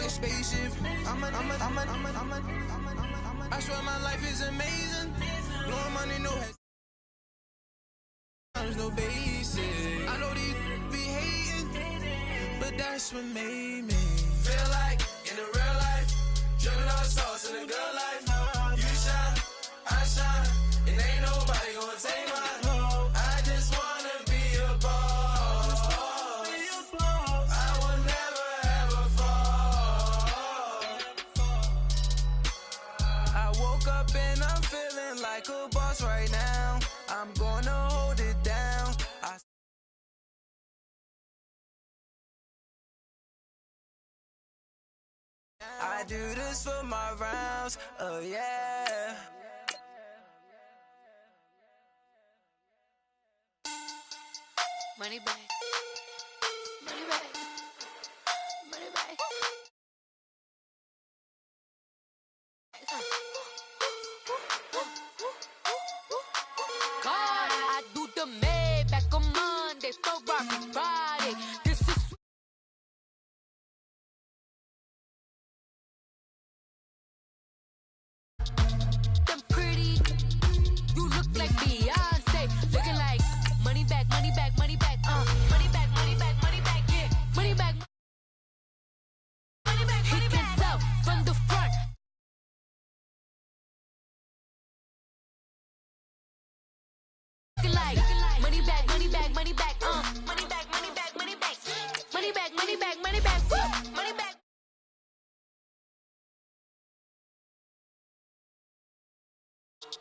a spaceship. I swear my life is amazing. Blowing money, no head. There's no basic. I know these be hating, but that's what made me feel like in the real life. Dripping all the sauce in the good life. You shine, I shine, and ain't nobody gonna take mine. I just wanna be a boss. I will never ever fall. I woke up and I'm feeling like a boss right now. I'm gonna hold it down. I do this for my rounds, oh yeah. Money back, money back, money back. God, I do the Maybach on Monday, Ferrari Friday. This is them pretty. You look like Beyonce, looking like money back, money back, money back, money back, money back, money back, yeah, money back, money back, money back. He can tell from the front. Like money back, money back, money back, money back, money back, money back, money back, money back, money back, money back.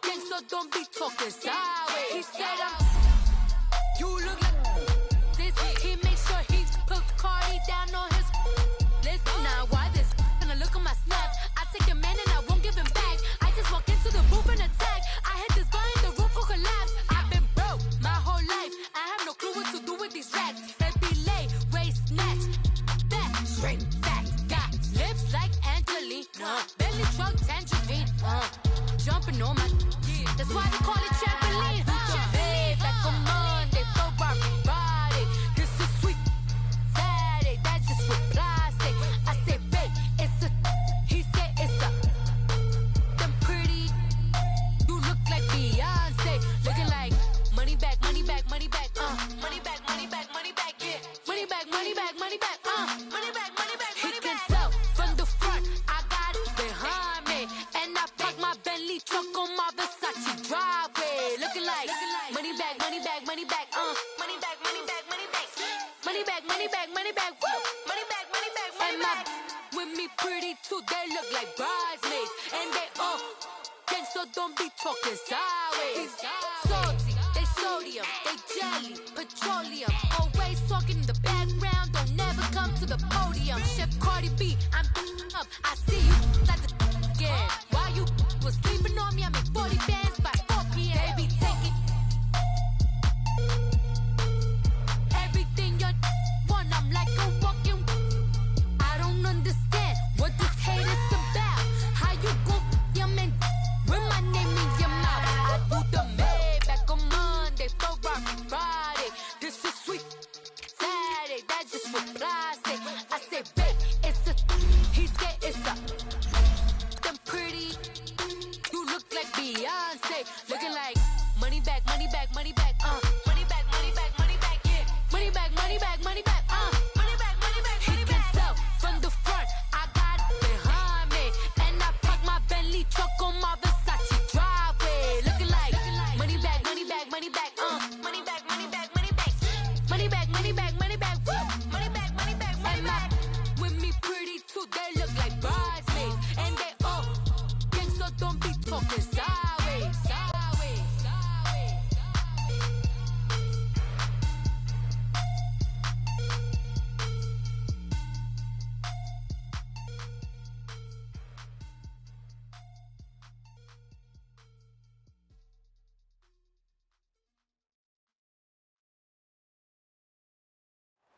Gang, so don't be talking sideways. He said you look like this. He makes sure he put Cardi down on his list. Now why this? Gonna look at my snap. I take a man and I won't give him back. I just walk into the booth and attack. I hit this guy in the roof will collapse. I've been broke my whole life. I have no clue what to do with these rats. Heavy lay, waist snatch, back, straight back. Got lips like Angelina, belly truck tangerine, jumping on my. That's why they call it trampoline. Babe, back on Monday, Ferrari Friday. This is sweet Saturday, that's just for plastic. I say, babe, it's a. He said it's a. Them pretty. You look like Beyonce, looking like money back, money back, money back, money back, money back, money back, yeah, money back, money back, money back, money back, money back. He can tell from the front, I got it behind me, and I park my Bentley truck on my Versace driveway, looking like money back, money back, money back, money back, money back, money back, money back, money back, money back, woo, money back, money back, money back. With me pretty too, they look like bridesmaids, and they all. Gang, so don't be talking sideways. Salty, they sodium, they jelly, petroleum. Always talking in the background, don't never come to the podium. Chef Cardi B, I'm up. I see you like the again. While you was sleeping on me, I make 40 bands by 4 p.m. Baby, take it. Everything you want, I'm like a walking. I don't understand what this hate is about. How you go, your man? With my name in your mouth, I do the Maybach on Monday, Ferrari Friday. This is sweet Saturday, that's just for plastic. I say, babe, it's a. He said it's a. Them pretty. You look like Beyonce, looking like money back, money back, money back, money back, money back, money back, yeah, money back, money back, money back, money back, money back. He can tell from the front, I got it behind me, and I park my Bentley truck on my Versace driveway, looking like money back, money back, money back, money back, money back, money back, money back, money back, money back, woo, money back, money back, money back. With me pretty too, they look like bridesmaids, and they all. Gang, so don't be talking sideways, sideways, sideways.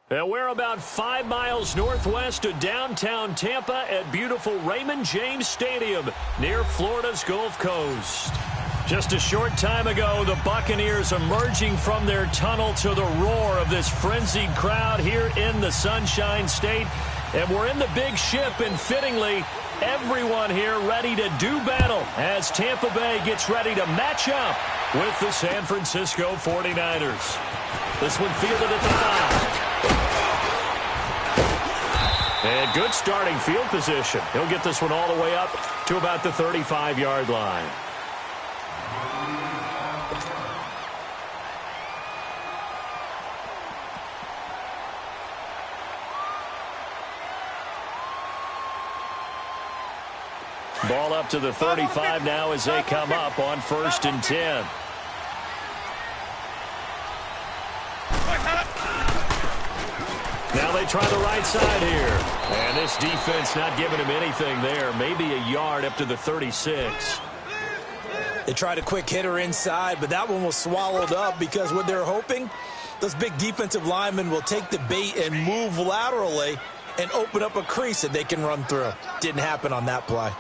We're about 5 miles northwest of downtown Tampa at beautiful Raymond James Stadium near Florida's Gulf Coast. Just a short time ago, the Buccaneers emerging from their tunnel to the roar of this frenzied crowd here in the Sunshine State. And we're in the big ship, and fittingly, everyone here ready to do battle as Tampa Bay gets ready to match up with the San Francisco 49ers. This one fielded at the 5. And good starting field position. He'll get this one all the way up to about the 35-yard line. Ball up to the 35 now as they come up on 1st and 10. Now they try the right side here. And this defense not giving him anything there. Maybe a yard up to the 36. They tried a quick hitter inside, but that one was swallowed up because what they're hoping, those big defensive linemen will take the bait and move laterally and open up a crease that they can run through. Didn't happen on that play.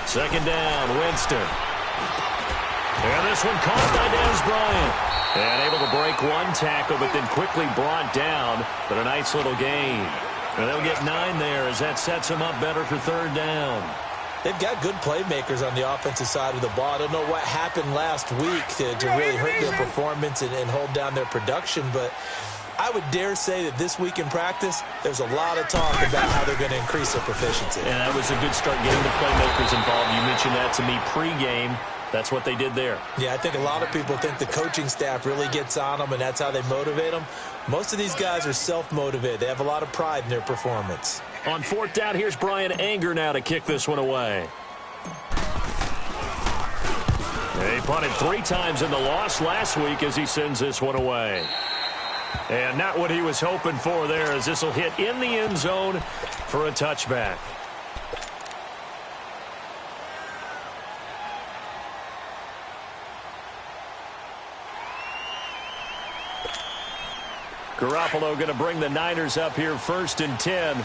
Second down, Winston. And this one caught by Dez Bryant. And able to break one tackle, but then quickly brought down. But a nice little gain. And they'll get 9 there as that sets them up better for 3rd down. They've got good playmakers on the offensive side of the ball. I don't know what happened last week to really hurt their performance and hold down their production, but I would dare say that this week in practice, there's a lot of talk about how they're going to increase their proficiency. And that was a good start getting the playmakers involved. You mentioned that to me pregame. That's what they did there. Yeah, I think a lot of people think the coaching staff really gets on them, and that's how they motivate them. Most of these guys are self-motivated. They have a lot of pride in their performance. On 4th down, here's Brian Anger now to kick this one away. He punted 3 times in the loss last week as he sends this one away. And not what he was hoping for there, as this will hit in the end zone for a touchback. Garoppolo going to bring the Niners up here 1st and 10.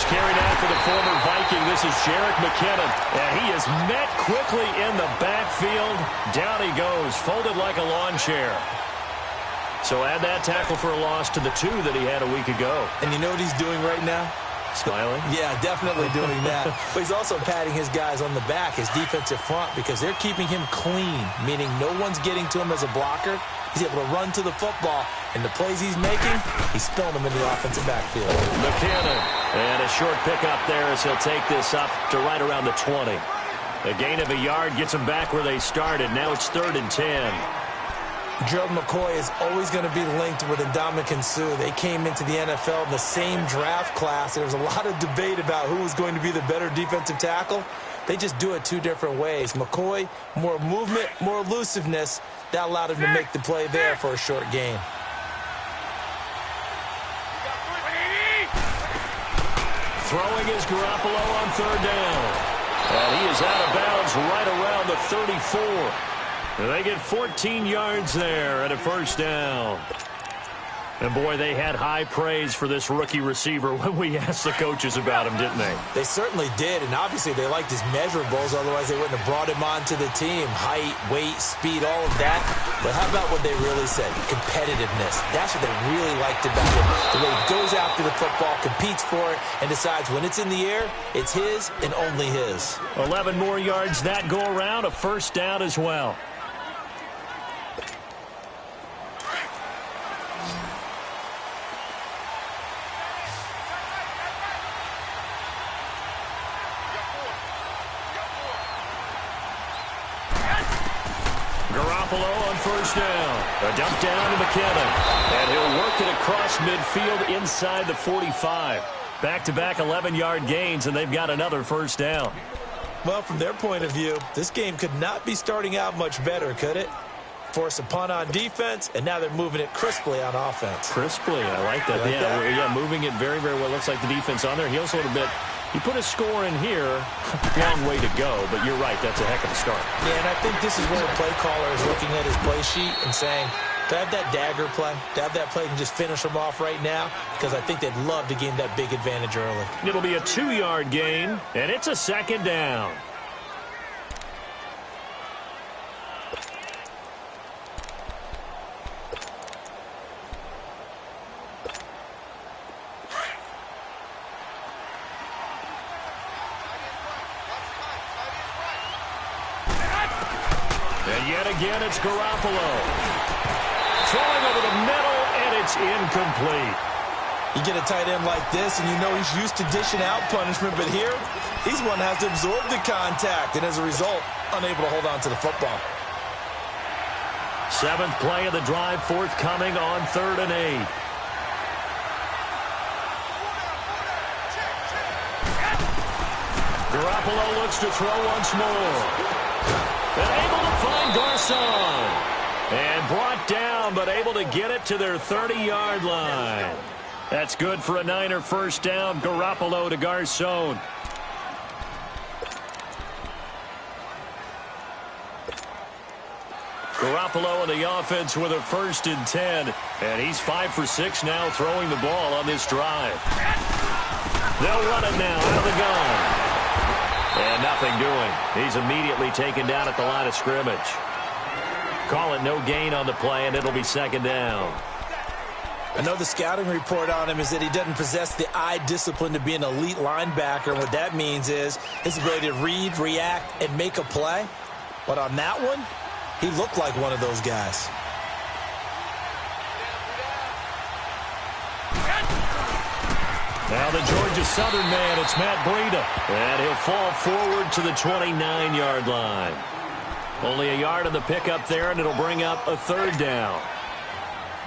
Carried out for the former Viking. This is Jerick McKinnon. And he is met quickly in the backfield. Down he goes, folded like a lawn chair. So add that tackle for a loss to the 2 that he had a week ago. And you know what he's doing right now? Smiling? Yeah, definitely doing that. But he's also patting his guys on the back, his defensive front, because they're keeping him clean, meaning no one's getting to him as a blocker. He's able to run to the football, and the plays he's making, he's spilling them in the offensive backfield. McKinnon, and a short pickup there as he'll take this up to right around the 20. A gain of a yard gets them back where they started. Now it's 3rd and 10. Gerald McCoy is always going to be linked with Ndamukong Suh. They came into the NFL in the same draft class. There was a lot of debate about who was going to be the better defensive tackle. They just do it 2 different ways. McCoy, more movement, more elusiveness. That allowed him to make the play there for a short gain. Throwing is Garoppolo on 3rd down. And he is out of bounds right around the 34. And they get 14 yards there and a 1st down. And, boy, they had high praise for this rookie receiver when we asked the coaches about him, didn't they? They certainly did, and obviously they liked his measurables. Otherwise, they wouldn't have brought him onto the team. Height, weight, speed, all of that. But how about what they really said? Competitiveness. That's what they really liked about him. The way he goes after the football, competes for it, and decides when it's in the air, it's his and only his. 11 more yards that go around, a 1st down as well. Garoppolo on 1st down. A dump down to McKinnon. And he'll work it across midfield inside the 45. Back-to-back 11-yard gains, and they've got another 1st down. Well, from their point of view, this game could not be starting out much better, could it? Force a punt on defense, and now they're moving it crisply on offense. Crisply, I like that. Yeah, moving it very, very well. Looks like the defense on there. Heals a little bit. You put a score in here, long way to go, but you're right, that's a heck of a start. Yeah, and I think this is where the play caller is looking at his play sheet and saying, To have that dagger play, to have that play and just finish them off right now, because I think they'd love to gain that big advantage early. It'll be a 2-yard gain, and it's a second down. And yet again, it's Garoppolo. Throwing over the middle, and it's incomplete. You get a tight end like this, and you know he's used to dishing out punishment, but here, he's one that has to absorb the contact, and as a result, unable to hold on to the football. 7th play of the drive, forthcoming on 3rd and 8. Garoppolo looks to throw once more. And able to find Garcon. And brought down, but able to get it to their 30-yard line. That's good for a Niner first down. Garoppolo to Garcon. Garoppolo in the offense with a 1st and 10. And he's 5 for 6 now throwing the ball on this drive. They'll run it now out of the gun. And nothing doing. He's immediately taken down at the line of scrimmage. Call it no gain on the play, and it'll be 2nd down. I know the scouting report on him is that he doesn't possess the eye discipline to be an elite linebacker. And what that means is his ability to read, react, and make a play. But on that one, he looked like one of those guys. Now the Georgia Southern man, it's Matt Breida. And he'll fall forward to the 29-yard line. Only a yard on the pickup there, and it'll bring up a 3rd down.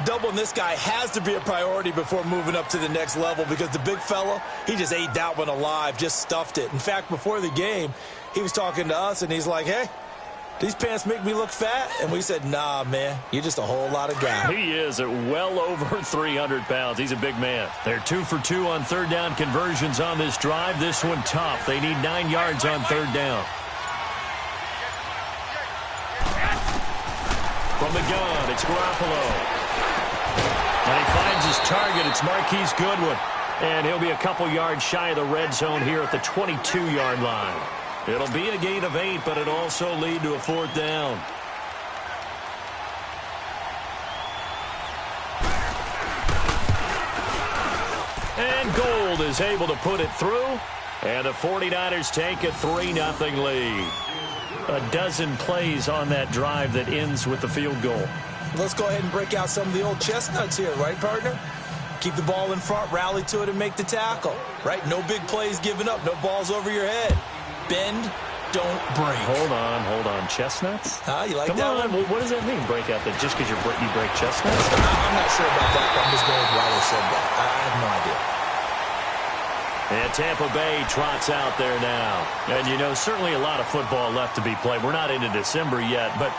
Doubling this guy has to be a priority before moving up to the next level, because the big fella, he just ate that one alive, just stuffed it. In fact, before the game, he was talking to us, and he's like, hey, these pants make me look fat? And we said, nah, man, you're just a whole lot of guy. He is at well over 300 pounds. He's a big man. They're 2 for 2 on 3rd down conversions on this drive. This one tough. They need 9 yards on 3rd down. From the gun, it's Garoppolo. And he finds his target. It's Marquise Goodwin. And he'll be a couple yards shy of the red zone here at the 22-yard line. It'll be a gain of 8, but it'll also lead to a 4th down. And Gold is able to put it through. And the 49ers take a 3-0 lead. A dozen plays on that drive that ends with the field goal. Let's go ahead and break out some of the old chestnuts here, right, partner? Keep the ball in front, rally to it, and make the tackle, right? No big plays given up, no balls over your head. Bend, don't break. Hold on. Chestnuts? You like Come that on. one? What does that mean, break out? That just because you break chestnuts? I'm not sure about that, but I'm just going with why they said that. I have no idea. And Tampa Bay trots out there now. And, you know, certainly a lot of football left to be played. We're not into December yet, but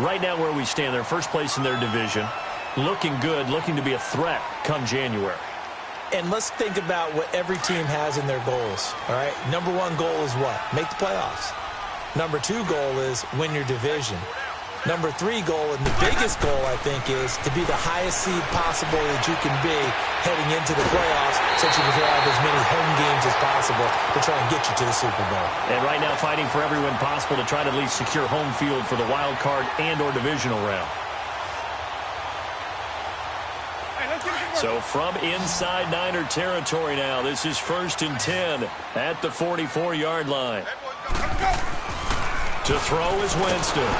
right now where we stand, they're first place in their division. Looking good, looking to be a threat come January. And let's think about what every team has in their goals, all right? Number 1 goal is what? Make the playoffs. Number 2 goal is win your division. Number 3 goal, and the biggest goal, I think, is to be the highest seed possible that you can be heading into the playoffs so that you can have as many home games as possible to try and get you to the Super Bowl. And right now fighting for every win possible to try to at least secure home field for the wild card and or divisional round. So from inside Niner territory now, this is 1st and 10 at the 44-yard line. To throw is Winston.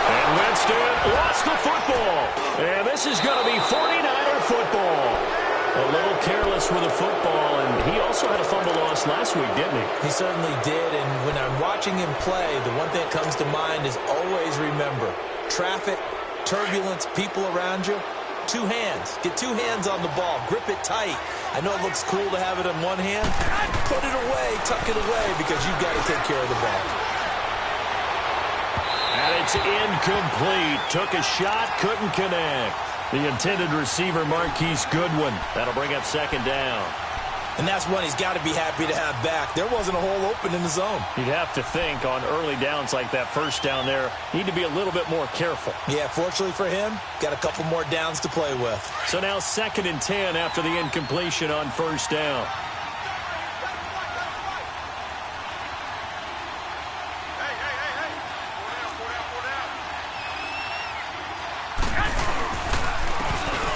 And Winston lost the football. And this is going to be 49er football. A little careless with the football, and he also had a fumble loss last week, didn't he? He certainly did, and when I'm watching him play, the one thing that comes to mind is always remember, traffic, turbulence, people around you, 2 hands. Get 2 hands on the ball. Grip it tight. I know it looks cool to have it in one hand. Put it away, tuck it away, because you've got to take care of the ball. And it's incomplete. Took a shot, couldn't connect. The intended receiver, Marquise Goodwin. That'll bring up 2nd down. And that's one he's got to be happy to have back. There wasn't a hole open in the zone. You'd have to think on early downs like that first down there, need to be a little bit more careful. Yeah, fortunately for him, got a couple more downs to play with. So now 2nd and 10 after the incompletion on first down.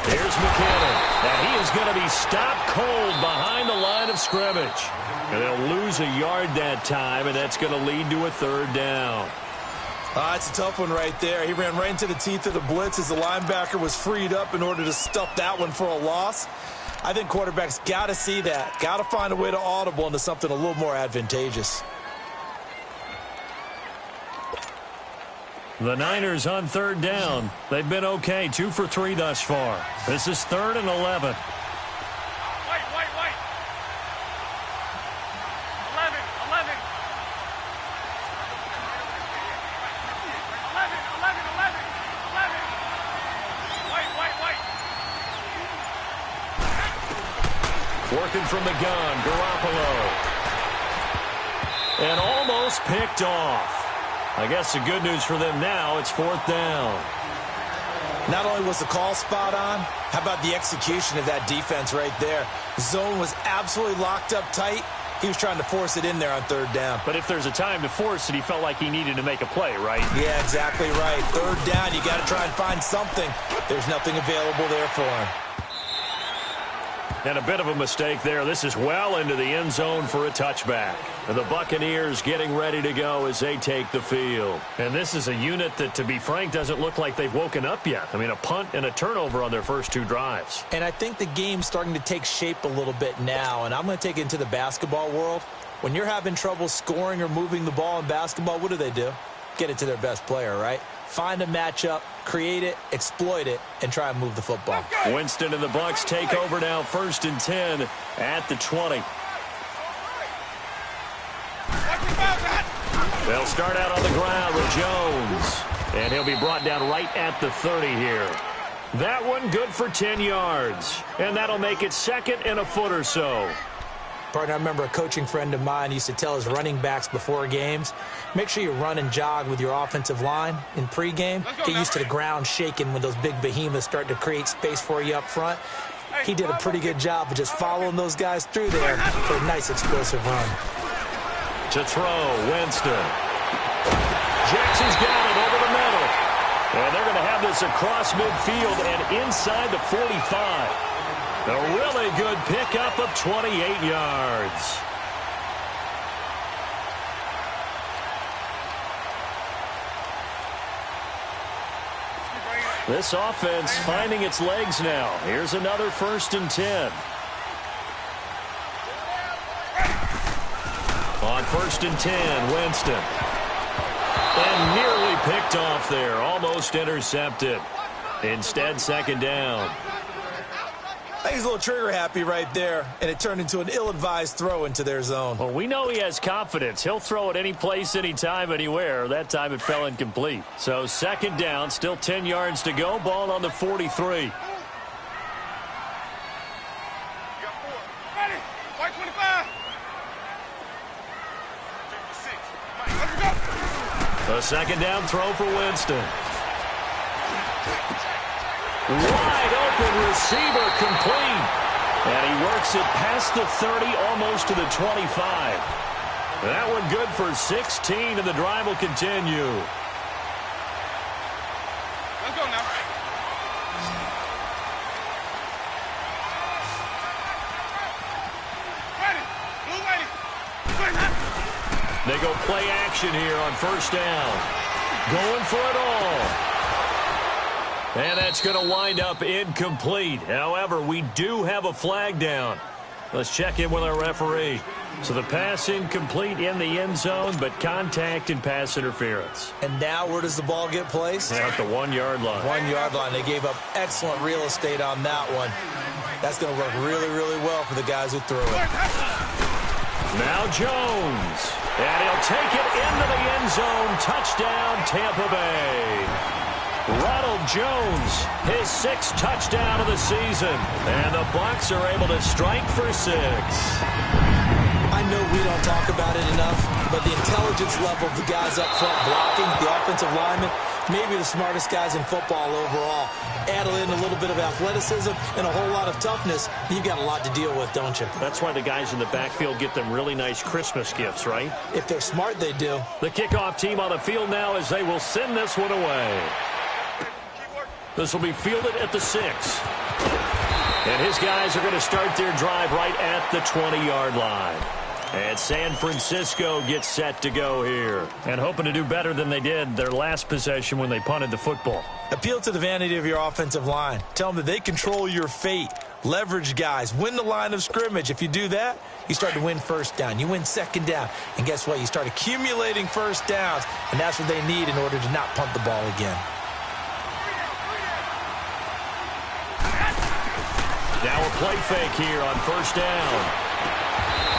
Here's McKinnon. And he is going to be stopped cold behind the line of scrimmage. And they'll lose a yard that time, and that's going to lead to a 3rd down. It's a tough one right there. He ran right into the teeth of the blitz as the linebacker was freed up in order to stuff that one for a loss. I think quarterbacks got to see that. Got to find a way to audible into something a little more advantageous. The Niners on 3rd down. They've been okay, 2 for 3 thus far. This is 3rd and 11. Working from the gun, Garoppolo. And almost picked off. I guess the good news for them now, it's 4th down. Not only was the call spot on, how about the execution of that defense right there? Zone was absolutely locked up tight. He was trying to force it in there on 3rd down. But if there's a time to force it, he felt like he needed to make a play, right? Yeah, exactly right. 3rd down, you got to try and find something. There's nothing available there for him. And a bit of a mistake there. This is well into the end zone for a touchback. And the Buccaneers getting ready to go as they take the field. And this is a unit that, to be frank, doesn't look like they've woken up yet. I mean, a punt and a turnover on their first 2 drives. And I think the game's starting to take shape a little bit now. And I'm going to take it into the basketball world. When you're having trouble scoring or moving the ball in basketball, what do? Get it to their best player, right? Find a matchup, create it, exploit it, and try and move the football. Winston and the Bucs take over now, 1st and 10 at the 20. They'll start out on the ground with Jones. And he'll be brought down right at the 30 here. That one good for 10 yards. And that'll make it 2nd and a foot or so. Partner, I remember a coaching friend of mine used to tell his running backs before games, make sure you run and jog with your offensive line in pregame. Get used to the ground shaking when those big behemoths start to create space for you up front. He did a pretty good job of just following those guys through there for a nice explosive run. To throw, Winston. Jackson's got it over the middle. And they're going to have this across midfield and inside the 45. A really good pickup of 28 yards. This offense finding its legs now. Here's another 1st and 10. On 1st and 10, Winston. And nearly picked off there. Almost intercepted. Instead, 2nd down. I think he's a little trigger happy right there, and it turned into an ill-advised throw into their zone. Well, we know he has confidence. He'll throw it any place, anytime, anywhere. That time it fell incomplete. So 2nd down, still 10 yards to go. Ball on the 43. A 2nd down throw for Winston. Wide open receiver, complete. And he works it past the 30, almost to the 25. That one good for 16, and the drive will continue. Let's go now. Ready. Blue ready. They go play action here on 1st down. Going for it all. And that's going to wind up incomplete. However, we do have a flag down. Let's check in with our referee. So the pass incomplete in the end zone, but contact and pass interference. And now where does the ball get placed? At the 1-yard line. 1-yard line. They gave up excellent real estate on that one. That's going to work really, really well for the guys who threw it. Now Jones. And he'll take it into the end zone. Touchdown, Tampa Bay. Ronald Jones, his 6th touchdown of the season. And the Bucs are able to strike for 6. I know we don't talk about it enough, but the intelligence level of the guys up front blocking, the offensive linemen, maybe the smartest guys in football overall. Add in a little bit of athleticism and a whole lot of toughness, you've got a lot to deal with, don't you? That's why the guys in the backfield get them really nice Christmas gifts, right? If they're smart, they do. The kickoff team on the field now as they will send this one away. This will be fielded at the 6. And his guys are going to start their drive right at the 20-yard line. And San Francisco gets set to go here. And hoping to do better than they did their last possession when they punted the football. Appeal to the vanity of your offensive line. Tell them that they control your fate. Leverage guys. Win the line of scrimmage. If you do that, you start to win first down. You win second down. And guess what? You start accumulating first downs. And that's what they need in order to not punt the ball again. Now a play fake here on first down.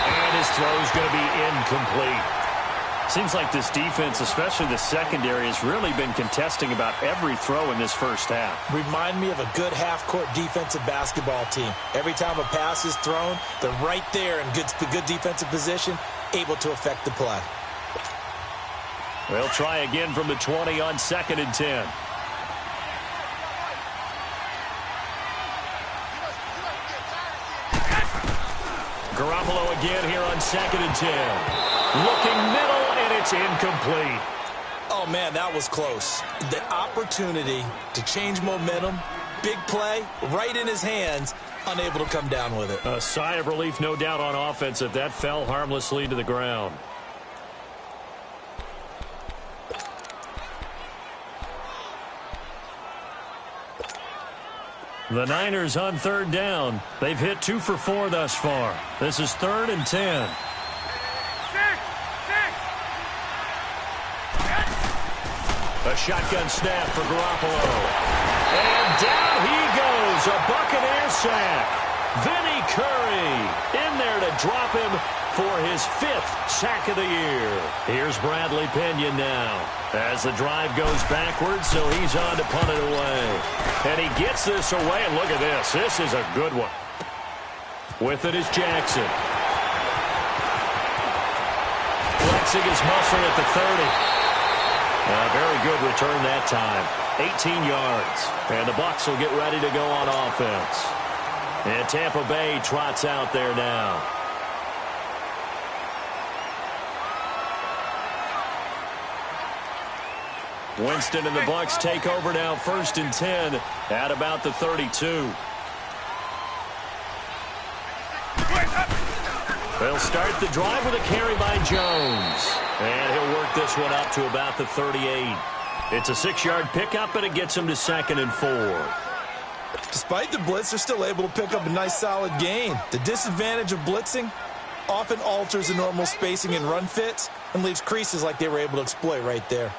And his throw is going to be incomplete. Seems like this defense, especially the secondary, has really been contesting about every throw in this first half. Remind me of a good half-court defensive basketball team. Every time a pass is thrown, they're right there in good defensive position, able to affect the play. They'll try again from the 20 on 2nd and 10. Garoppolo again here on 2nd and 10. Looking middle, and it's incomplete. Oh, man, that was close. The opportunity to change momentum, big play, right in his hands, unable to come down with it. A sigh of relief, no doubt, on offense if that fell harmlessly to the ground. The Niners on 3rd down. They've hit 2 for 4 thus far. This is 3rd and 10. A shotgun snap for Garoppolo. And down he goes. A Buccaneer sack. Vinny Curry in there to drop him for his 5th sack of the year. Here's Bradley Pinion now as the drive goes backwards, so he's on to punt it away. And he gets this away, and look at this. This is a good one. With it is Jackson. Flexing his muscle at the 30. A very good return that time. 18 yards. And the Bucs will get ready to go on offense. And Tampa Bay trots out there now. Winston and the Bucs take over now, 1st and 10 at about the 32. They'll start the drive with a carry by Jones. And he'll work this one up to about the 38. It's a 6-yard pickup, and it gets him to 2nd and 4. Despite the blitz, they're still able to pick up a nice solid gain. The disadvantage of blitzing often alters the normal spacing and run fits and leaves creases like they were able to exploit right there.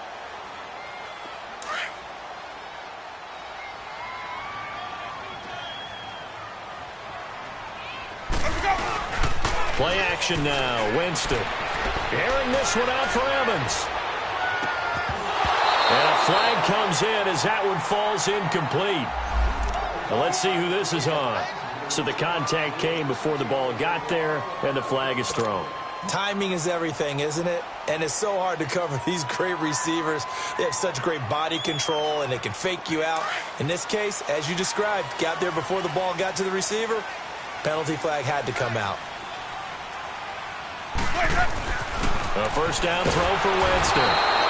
Play action now. Winston airing this one out for Evans. And a flag comes in as that one falls incomplete. Now let's see who this is on. So the contact came before the ball got there, and the flag is thrown. Timing is everything, isn't it? And it's so hard to cover these great receivers. They have such great body control, and they can fake you out. In this case, as you described, got there before the ball got to the receiver. Penalty flag had to come out. A first down throw for Winston.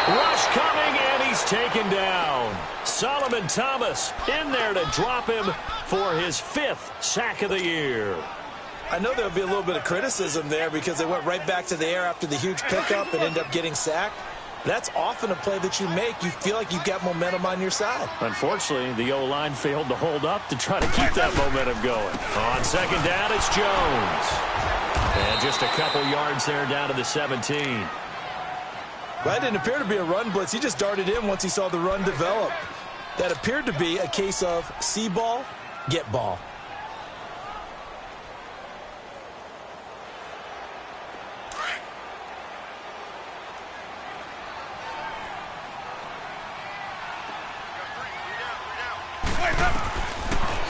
Rush coming, and he's taken down. Solomon Thomas in there to drop him for his 5th sack of the year. I know there'll be a little bit of criticism there because they went right back to the air after the huge pickup and ended up getting sacked. That's often a play that you make. You feel like you've got momentum on your side. Unfortunately, the O-line failed to hold up to try to keep that momentum going. On 2nd down, it's Jones. And just a couple yards there down to the 17. That didn't appear to be a run blitz. He just darted in once he saw the run develop. That appeared to be a case of see ball, get ball.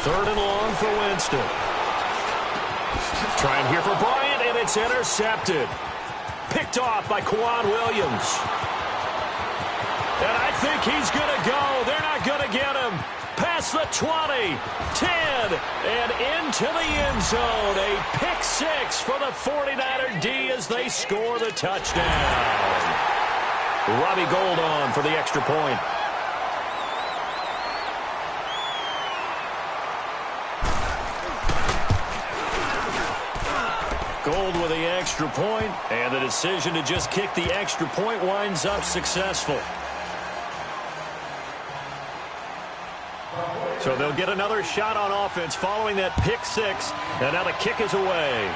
3rd and long for Winston. Trying here for Bryant, and it's intercepted. Picked off by Kwan Williams. And I think he's going to go. They're not going to get him. Past the 20, 10, and into the end zone. A pick 6 for the 49er D as they score the touchdown. Robbie Gould on for the extra point. Gould with the extra point, and the decision to just kick the extra point winds up successful. So they'll get another shot on offense following that pick 6, and now the kick is away.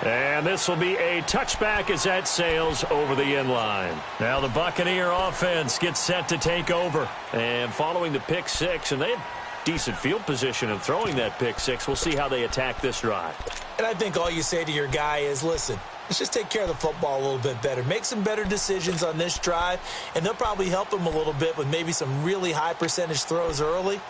And this will be a touchback as that sails over the end line. Now the Buccaneer offense gets set to take over. And following the pick 6, and they have decent field position in throwing that pick 6. We'll see how they attack this drive. And I think all you say to your guy is, listen, let's just take care of the football a little bit better. Make some better decisions on this drive, and they'll probably help him a little bit with maybe some really high percentage throws early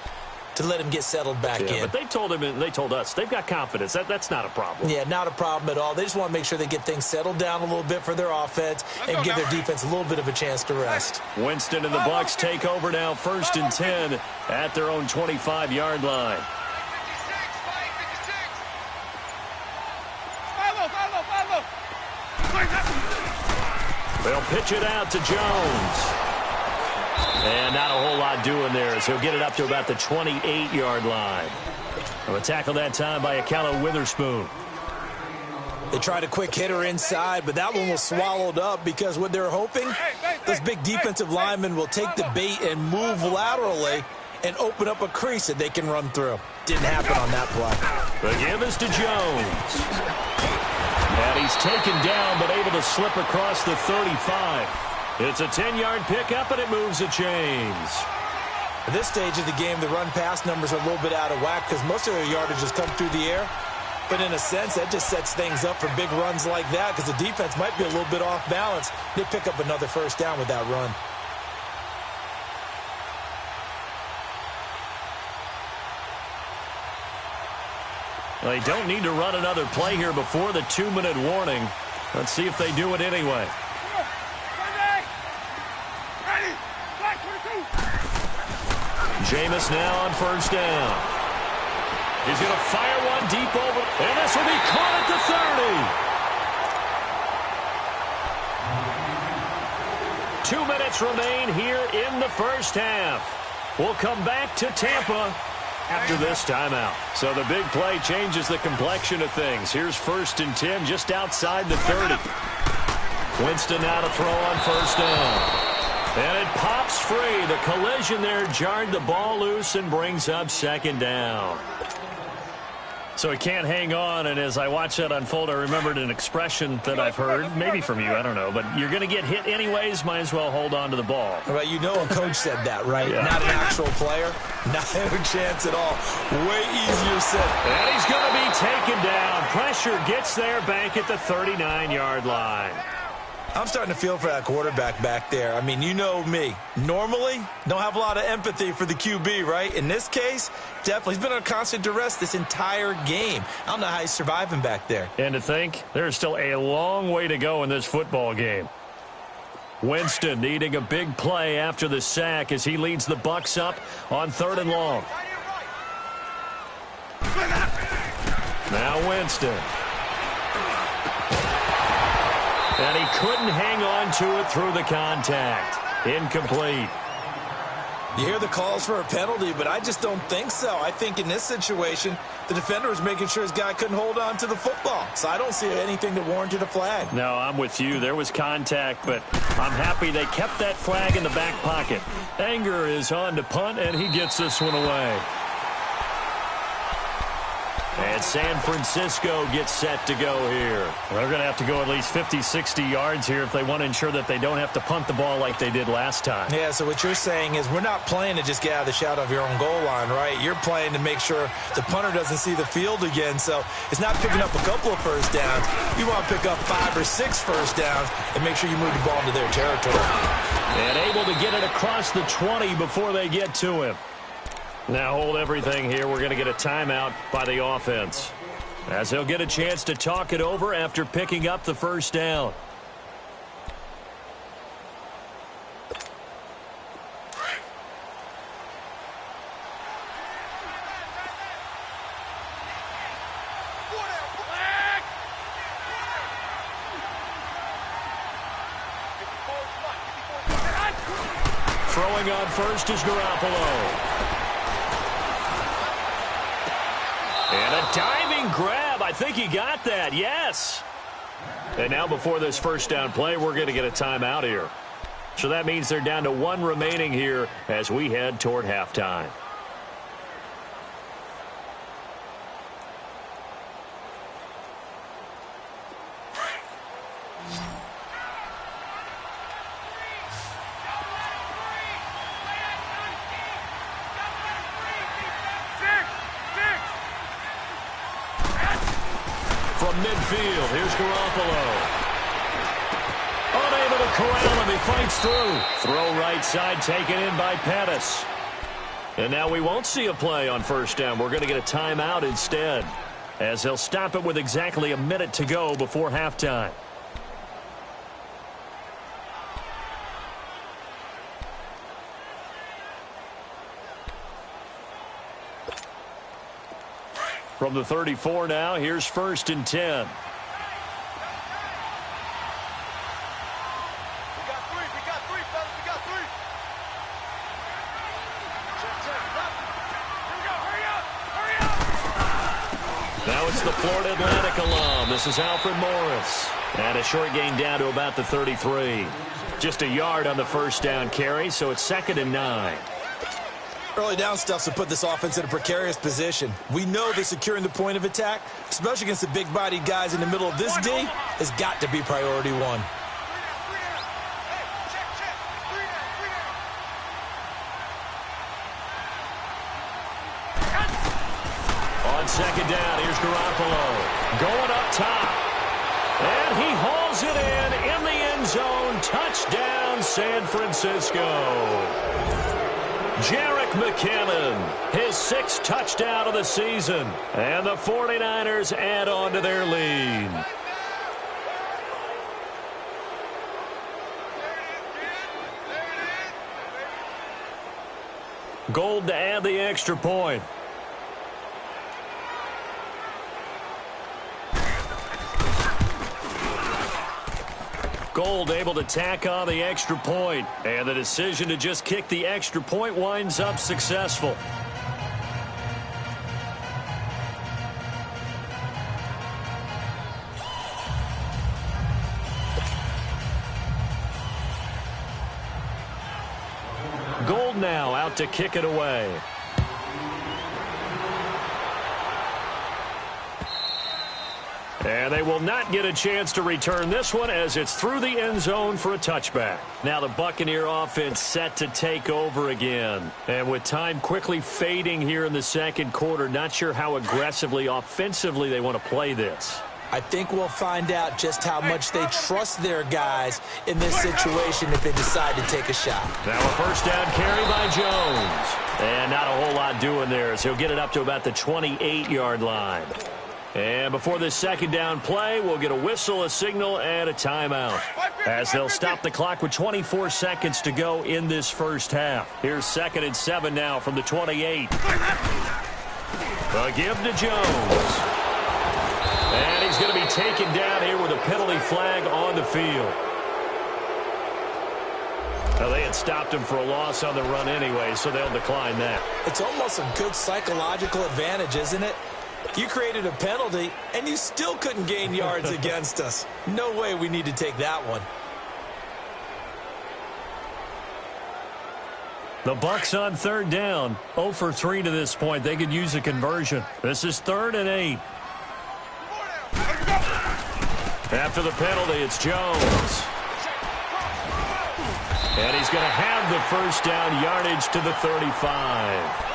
to let him get settled back in. But they told him, and they told us, they've got confidence. That's not a problem. Yeah, not a problem at all. They just want to make sure they get things settled down a little bit for their offense and give their defense a little bit of a chance to rest. Winston and the Bucs take over now, 1st and 10 at their own 25-yard line. They'll pitch it out to Jones. And not a whole lot doing there as he'll get it up to about the 28-yard line. A tackle that time by Akella Witherspoon. They tried a quick hitter inside, but that one was swallowed up because what they're hoping, those big defensive linemen will take the bait and move laterally and open up a crease that they can run through. Didn't happen on that play. The give is to Jones. And he's taken down but able to slip across the 35. It's a 10-yard pickup, and it moves the chains. At this stage of the game, the run-pass numbers are a little bit out of whack because most of their yardage has come through the air. But in a sense, that just sets things up for big runs like that because the defense might be a little bit off balance. They pick up another first down with that run. They don't need to run another play here before the 2-minute warning. Let's see if they do it anyway. Jameis now on 1st down. He's going to fire one deep over, and this will be caught at the 30. 2 minutes remain here in the first half. We'll come back to Tampa after this timeout. So the big play changes the complexion of things. Here's 1st and 10 just outside the 30. Winston now to throw on 1st down. And it pops free. The collision there jarred the ball loose and brings up 2nd down. So he can't hang on, and as I watched that unfold, I remembered an expression that I've heard, maybe from you, I don't know, but you're going to get hit anyways, might as well hold on to the ball. Right, you know a coach said that, right? Yeah. Not an actual player. Not a chance at all. Way easier said. And he's going to be taken down. Pressure gets there back at the 39-yard line. I'm starting to feel for that quarterback back there. I mean, you know me. Normally, don't have a lot of empathy for the QB, right? In this case, definitely. He's been under constant duress this entire game. I don't know how he's surviving back there. And to think, there's still a long way to go in this football game. Winston needing a big play after the sack as he leads the Bucs up on 3rd and long. Now Winston. And he couldn't hang on to it through the contact. Incomplete. You hear the calls for a penalty, but I just don't think so. I think in this situation, the defender was making sure his guy couldn't hold on to the football. So I don't see anything that warranted a flag. No, I'm with you. There was contact, but I'm happy they kept that flag in the back pocket. Anger is on to punt, and he gets this one away. And San Francisco gets set to go here. They're going to have to go at least 50, 60 yards here if they want to ensure that they don't have to punt the ball like they did last time. Yeah, so what you're saying is we're not playing to just get out of the shadow of your own goal line, right? You're playing to make sure the punter doesn't see the field again. So it's not picking up a couple of first downs. You want to pick up 5 or 6 first downs and make sure you move the ball into their territory. And able to get it across the 20 before they get to him. Now hold everything here. We're going to get a timeout by the offense, as they'll get a chance to talk it over after picking up the first down. Throwing on first is Garoppolo. And a diving grab. I think he got that. Yes. And now before this first down play, we're going to get a timeout here. So that means they're down to one remaining here as we head toward halftime. Midfield, here's Garoppolo. Unable to corral him, he fights through. Throw right side, taken in by Pettis. And now we won't see a play on first down. We're going to get a timeout instead, as they'll stop it with exactly a minute to go before halftime. From the 34 now, here's 1st and 10. We got three, fellas, we got three. Check. Here we go, hurry up. Now it's the Florida Atlantic alum. This is Alfred Morris. And a short gain down to about the 33. Just a yard on the first down carry, so it's 2nd and 9. Early down stuff to put this offense in a precarious position. We know that securing the point of attack, especially against the big-bodied guys in the middle of this D, has got to be priority one. On 2nd down, here's Garoppolo. Going up top. And he hauls it in the end zone. Touchdown, San Francisco. Jerick McKinnon, his 6th touchdown of the season. And the 49ers add on to their lead. Gold to add the extra point. Gold able to tack on the extra point, and the decision to just kick the extra point winds up successful. Gold now out to kick it away. And they will not get a chance to return this one as it's through the end zone for a touchback. Now the Buccaneer offense set to take over again. And with time quickly fading here in the second quarter, not sure how aggressively, offensively they want to play this. I think we'll find out just how much they trust their guys in this situation if they decide to take a shot. Now a first down carry by Jones. And not a whole lot doing there as he'll get it up to about the 28-yard line. And before this second down play, we'll get a whistle, a signal, and a timeout, as they'll stop the clock with 24 seconds to go in this first half. Here's 2nd and 7 now from the 28. A give to Jones. And he's going to be taken down here with a penalty flag on the field. Now, they had stopped him for a loss on the run anyway, so they'll decline that. It's almost a good psychological advantage, isn't it? You created a penalty, and you still couldn't gain yards against us. No way we need to take that one. The Bucs on 3rd down. 0 for 3 to this point. They could use a conversion. This is 3rd and 8. After the penalty, it's Jones. And he's going to have the first down, yardage to the 35.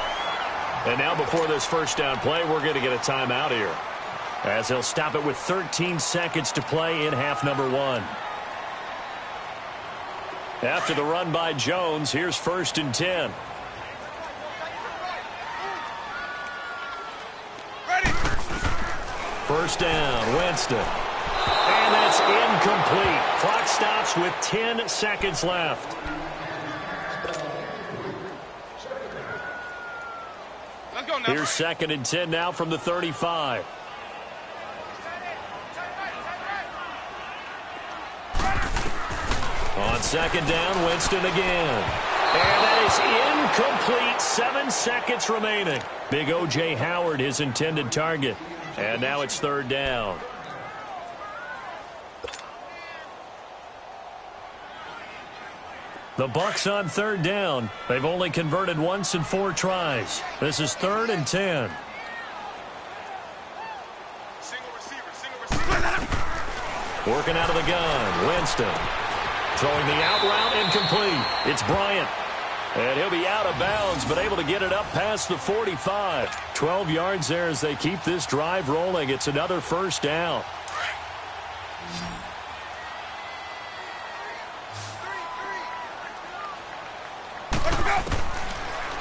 And now before this first down play, we're going to get a timeout here, as they'll stop it with 13 seconds to play in half number 1. After the run by Jones, here's 1st and 10. First down, Winston. And that's incomplete. Clock stops with 10 seconds left. Let's go now. Here's 2nd and 10 now from the 35. On 2nd down, Winston again. And that is incomplete. 7 seconds remaining. Big O.J. Howard, his intended target. And now it's 3rd down. The Bucs on 3rd down. They've only converted once in 4 tries. This is 3rd and 10. Single receiver. Working out of the gun, Winston. Throwing the out route, incomplete. It's Bryant. And he'll be out of bounds, but able to get it up past the 45. 12 yards there as they keep this drive rolling. It's another 1st down.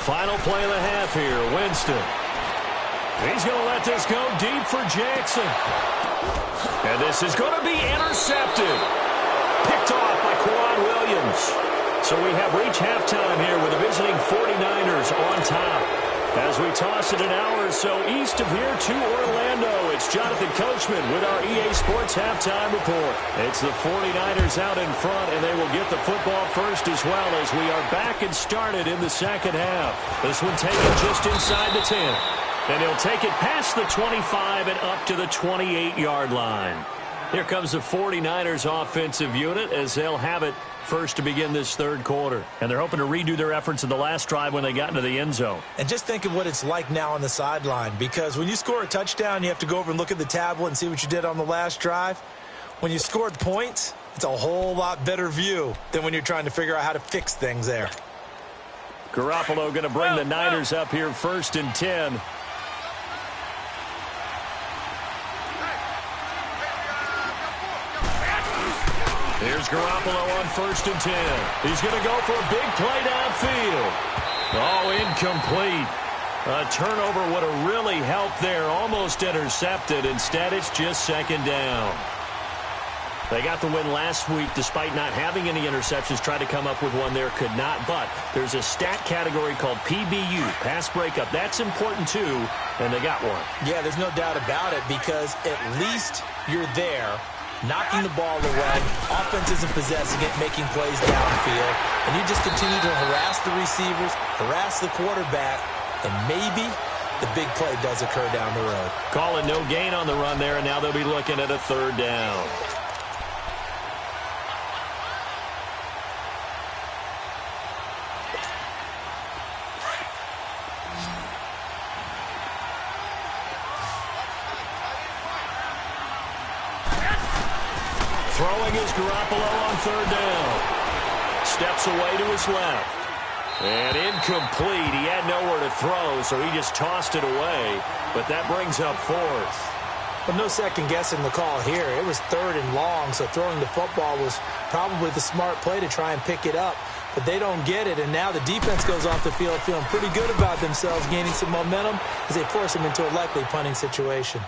Final play of the half here, Winston. He's going to let this go deep for Jackson. And this is going to be intercepted. Picked off by Quan Williams. So we have reached halftime here with the visiting 49ers on top. As we toss it an hour or so east of here to Orlando, it's Jonathan Coachman with our EA Sports Halftime Report. It's the 49ers out in front, and they will get the football first as well as we are back and started in the 2nd half. This one taken just inside the 10. And he'll take it past the 25 and up to the 28-yard line. Here comes the 49ers offensive unit as they'll have it first to begin this 3rd quarter. And they're hoping to redo their efforts in the last drive when they got into the end zone. And just think of what it's like now on the sideline, because when you score a touchdown, you have to go over and look at the tablet and see what you did on the last drive. When you scored points, it's a whole lot better view than when you're trying to figure out how to fix things there. Garoppolo going to bring the Niners up here 1st and 10. Here's Garoppolo on 1st and 10. He's going to go for a big play downfield. Oh, incomplete. A turnover would have really helped there. Almost intercepted. Instead, it's just 2nd down. They got the win last week despite not having any interceptions. Tried to come up with one there, could not. But there's a stat category called PBU, pass breakup. That's important too, and they got one. Yeah, there's no doubt about it, because at least you're there, knocking the ball away, offense isn't possessing it, making plays downfield, and you just continue to harass the receivers, harass the quarterback, and maybe the big play does occur down the road. Call it no gain on the run there, and now they'll be looking at a 3rd down. Throwing is Garoppolo on 3rd down. Steps away to his left. And incomplete. He had nowhere to throw, so he just tossed it away. But that brings up 4th. But no second guessing the call here. It was 3rd and long, so throwing the football was probably the smart play to try and pick it up. But they don't get it, and now the defense goes off the field feeling pretty good about themselves, gaining some momentum as they force them into a likely punting situation.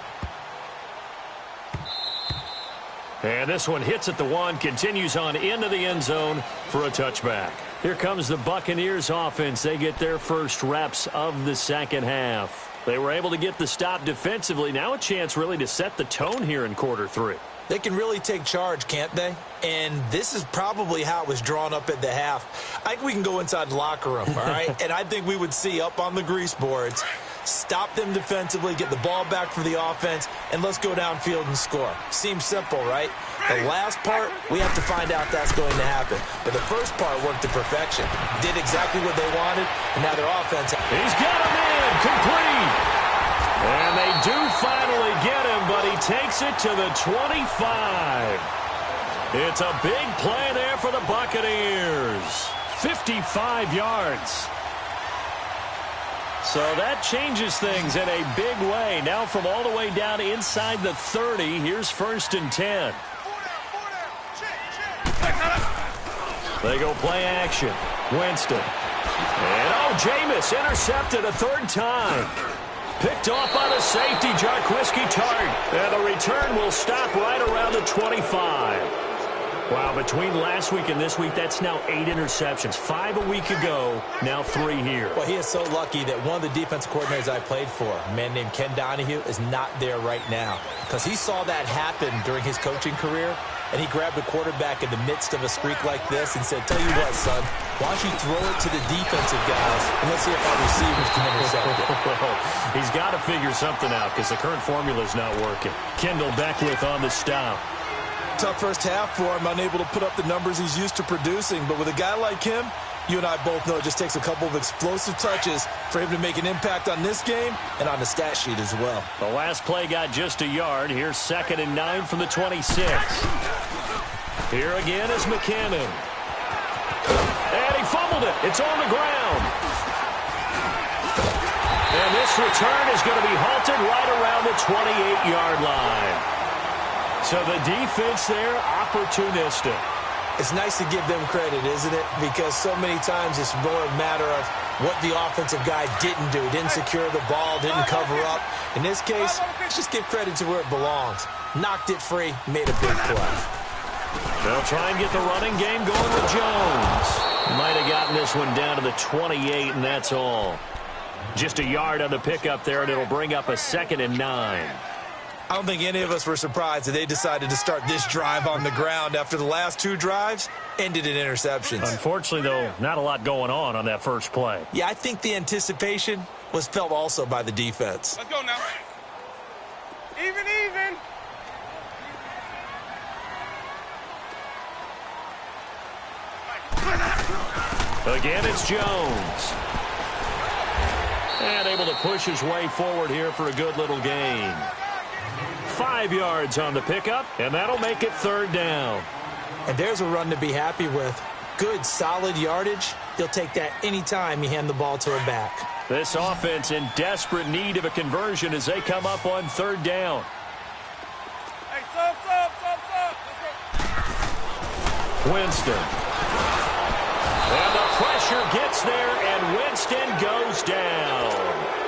And this one hits at the 1, continues on into the end zone for a touchback. Here comes the Buccaneers offense. They get their first reps of the 2nd half. They were able to get the stop defensively. Now a chance really to set the tone here in quarter 3. They can really take charge, can't they? And this is probably how it was drawn up at the half. I think we can go inside the locker room, all right? And I think we would see up on the grease boards, stop them defensively, get the ball back for the offense, and let's go downfield and score. Seems simple, right? The last part, we have to find out that's going to happen. But the first part worked to perfection. Did exactly what they wanted, and now their offense. He's got him in, complete. And they do finally get him, but he takes it to the 25. It's a big play there for the Buccaneers. 55 yards. So that changes things in a big way. Now from all the way down inside the 30, here's 1st and 10. They go play action. Winston. And Jameis intercepted a 3rd time. Picked off by the safety, Jarquiski Tart. And the return will stop right around the 25. Wow, between last week and this week, that's now 8 interceptions. 5 a week ago, now 3 here. Well, he is so lucky that one of the defensive coordinators I played for, a man named Ken Donahue, is not there right now. Because he saw that happen during his coaching career, and he grabbed the quarterback in the midst of a streak like this and said, tell you what, son, why don't you throw it to the defensive guys, and let's see if our receivers can intercept it. He's got to figure something out because the current formula is not working. Kendall Beckwith on the stop. Tough first half for him, unable to put up the numbers he's used to producing. But with a guy like him, you and I both know it just takes a couple of explosive touches for him to make an impact on this game and on the stat sheet as well. The last play got just a yard. Here's 2nd and 9 from the 26. Here again is McKinnon. And he fumbled it. It's on the ground. And this return is going to be halted right around the 28-yard line. So the defense there, opportunistic. It's nice to give them credit, isn't it? Because so many times it's more a matter of what the offensive guy didn't do. Didn't secure the ball, didn't cover up. In this case, let's just give credit to where it belongs. Knocked it free, made a big play. They'll try and get the running game going with Jones. Might have gotten this one down to the 28, and that's all. Just a yard on the pickup there, and it'll bring up a 2nd and 9. I don't think any of us were surprised that they decided to start this drive on the ground after the last 2 drives ended in interceptions. Unfortunately, though, not a lot going on that first play. Yeah, I think the anticipation was felt also by the defense. Let's go now. Even. Again, it's Jones. And able to push his way forward here for a good little gain. 5 yards on the pickup, and that'll make it 3rd down. And there's a run to be happy with. Good, solid yardage. He'll take that anytime you hand the ball to a back. This offense in desperate need of a conversion as they come up on 3rd down. Hey, stop. Winston. And the pressure gets there, and Winston goes down.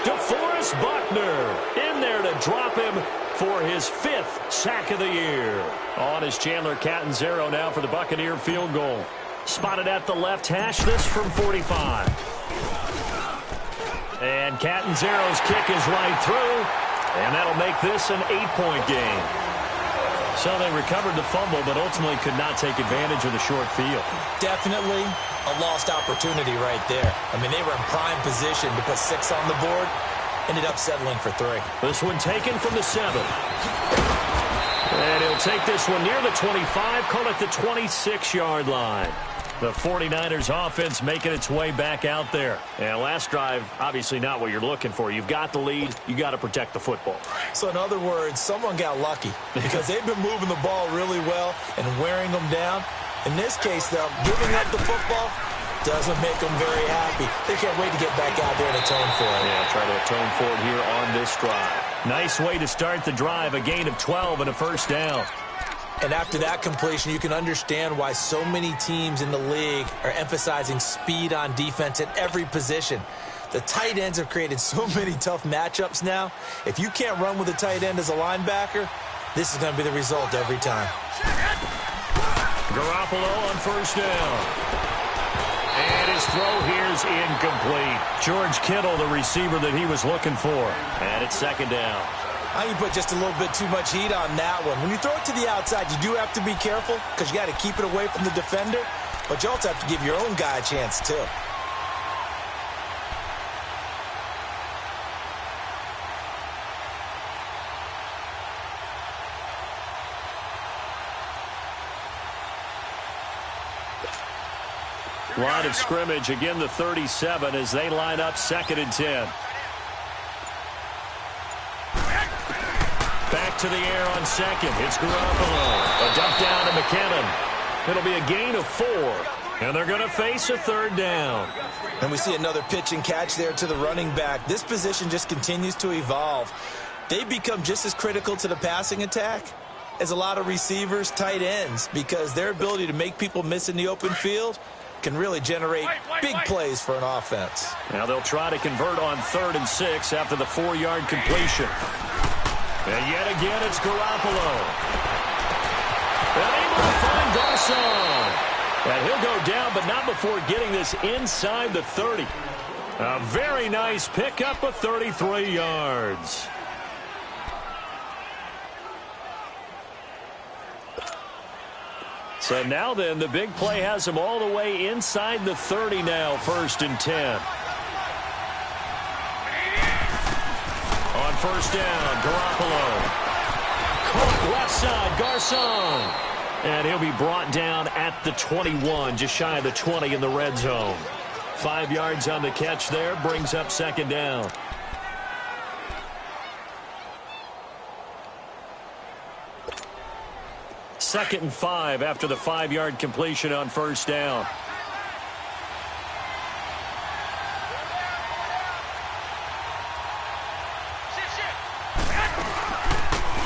DeForest Buckner in there to drop him for his 5th sack of the year. On is Chandler Catanzaro now for the Buccaneer field goal. Spotted at the left hash, this from 45. And Catanzaro's kick is right through, and that'll make this an 8-point game. So they recovered the fumble, but ultimately could not take advantage of the short field. Definitely a lost opportunity right there. I mean, they were in prime position to put 6 on the board. Ended up settling for 3. This one taken from the 7. And he'll take this one near the 25, call it the 26-yard line. The 49ers offense making its way back out there. And last drive, obviously not what you're looking for. You've got the lead. You got to protect the football. So in other words, someone got lucky because they've been moving the ball really well and wearing them down. In this case, though, giving up the football doesn't make them very happy. They can't wait to get back out there and atone for it. Yeah, try to atone for it here on this drive. Nice way to start the drive, a gain of 12 and a 1st down. And after that completion, you can understand why so many teams in the league are emphasizing speed on defense at every position. The tight ends have created so many tough matchups now. If you can't run with a tight end as a linebacker, this is going to be the result every time. Garoppolo on 1st down. And his throw here is incomplete. George Kittle, the receiver that he was looking for. And it's 2nd down. I think you put just a little bit too much heat on that one. When you throw it to the outside, you do have to be careful because you got to keep it away from the defender. But you also have to give your own guy a chance, too. Line of scrimmage, again the 37 as they line up 2nd and 10. Back to the air on 2nd. It's Garoppolo. A dump down to McKinnon. It'll be a gain of 4. And they're going to face a 3rd down. And we see another pitch and catch there to the running back. This position just continues to evolve. They become just as critical to the passing attack as a lot of receivers, tight ends, because their ability to make people miss in the open field can really generate big plays for an offense. Now they'll try to convert on 3rd and 6 after the 4-yard completion. And yet again, it's Garoppolo. And able to find Garcon. And he'll go down, but not before getting this inside the 30. A very nice pickup of 33 yards. So now then, the big play has him all the way inside the 30 now, 1st and 10. On 1st down, Garoppolo. Caught left side, Garcon. And he'll be brought down at the 21, just shy of the 20 in the red zone. 5 yards on the catch there, brings up 2nd down. Second and 5 after the 5-yard completion on 1st down.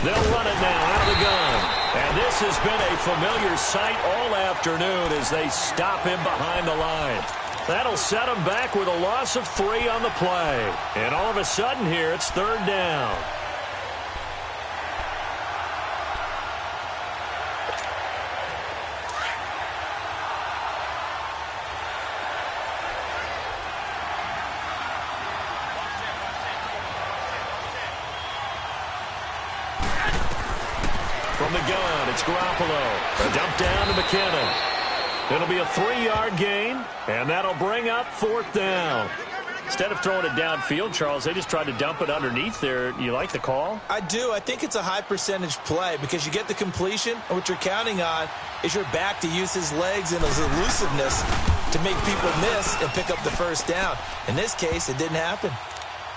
They'll run it now out of the gun. And this has been a familiar sight all afternoon as they stop him behind the line. That'll set him back with a loss of 3 on the play. And all of a sudden here, it's 3rd down. From the gun, it's Garoppolo. A dump down to McKinnon. It'll be a 3-yard gain, and that'll bring up 4th down. Instead of throwing it downfield, Charles, they just tried to dump it underneath there. You like the call? I do. I think it's a high-percentage play because you get the completion, and what you're counting on is your back to use his legs and his elusiveness to make people miss and pick up the 1st down. In this case, it didn't happen.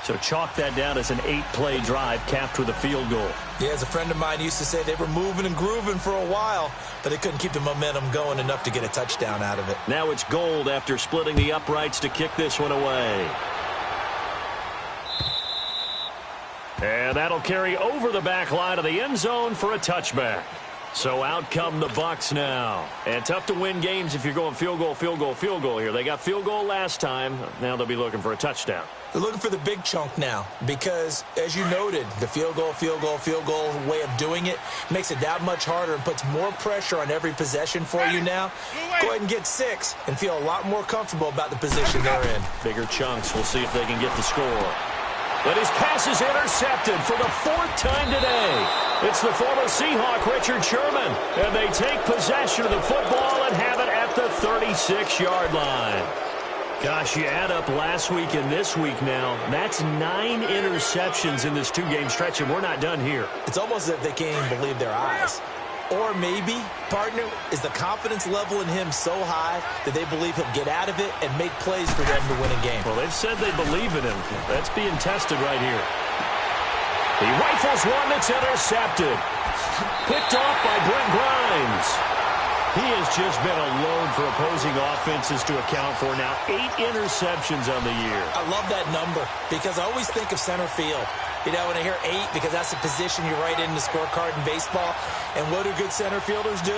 So chalk that down as an 8-play drive capped with a field goal. Yeah, as a friend of mine used to say, they were moving and grooving for a while, but they couldn't keep the momentum going enough to get a touchdown out of it. Now it's Gold after splitting the uprights to kick this one away. And that'll carry over the back line of the end zone for a touchback. So out come the Bucs now. And tough to win games if you're going field goal, field goal, field goal here. They got field goal last time. Now they'll be looking for a touchdown. They're looking for the big chunk now because, as you noted, the field goal way of doing it makes it that much harder and puts more pressure on every possession for you now. Go ahead and get 6 and feel a lot more comfortable about the position they're in. Bigger chunks. We'll see if they can get the score. But his pass is intercepted for the 4th time today. It's the former Seahawk, Richard Sherman. And they take possession of the football and have it at the 36-yard line. Gosh, you add up last week and this week now, that's 9 interceptions in this 2-game stretch, and we're not done here. It's almost as if they can't even believe their eyes. Or maybe, partner, is the confidence level in him so high that they believe he'll get out of it and make plays for them to win a game. Well, they've said they believe in him. That's being tested right here. He rifles one that's intercepted. Picked off by Brent Grimes. He has just been a load for opposing offenses to account for. Now 8 interceptions on the year. I love that number because I always think of center field. You know, when I hear 8, because that's the position you write in the scorecard in baseball. And what do good center fielders do?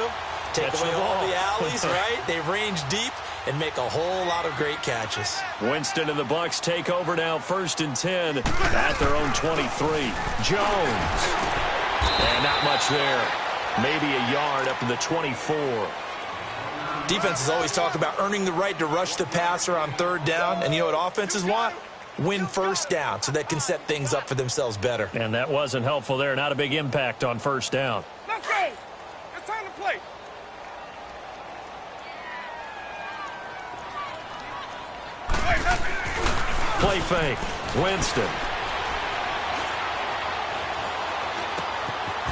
Take away all the alleys, right? They range deep and make a whole lot of great catches. Winston and the Bucs take over now, 1st and 10 at their own 23. Jones. And not much there. Maybe a yard up to the 24. Defenses always talk about earning the right to rush the passer on 3rd down. And you know what offenses want? Win 1st down so they can set things up for themselves better. And that wasn't helpful there. Not a big impact on 1st down. Let's go. It's time to play. Play fake. Winston.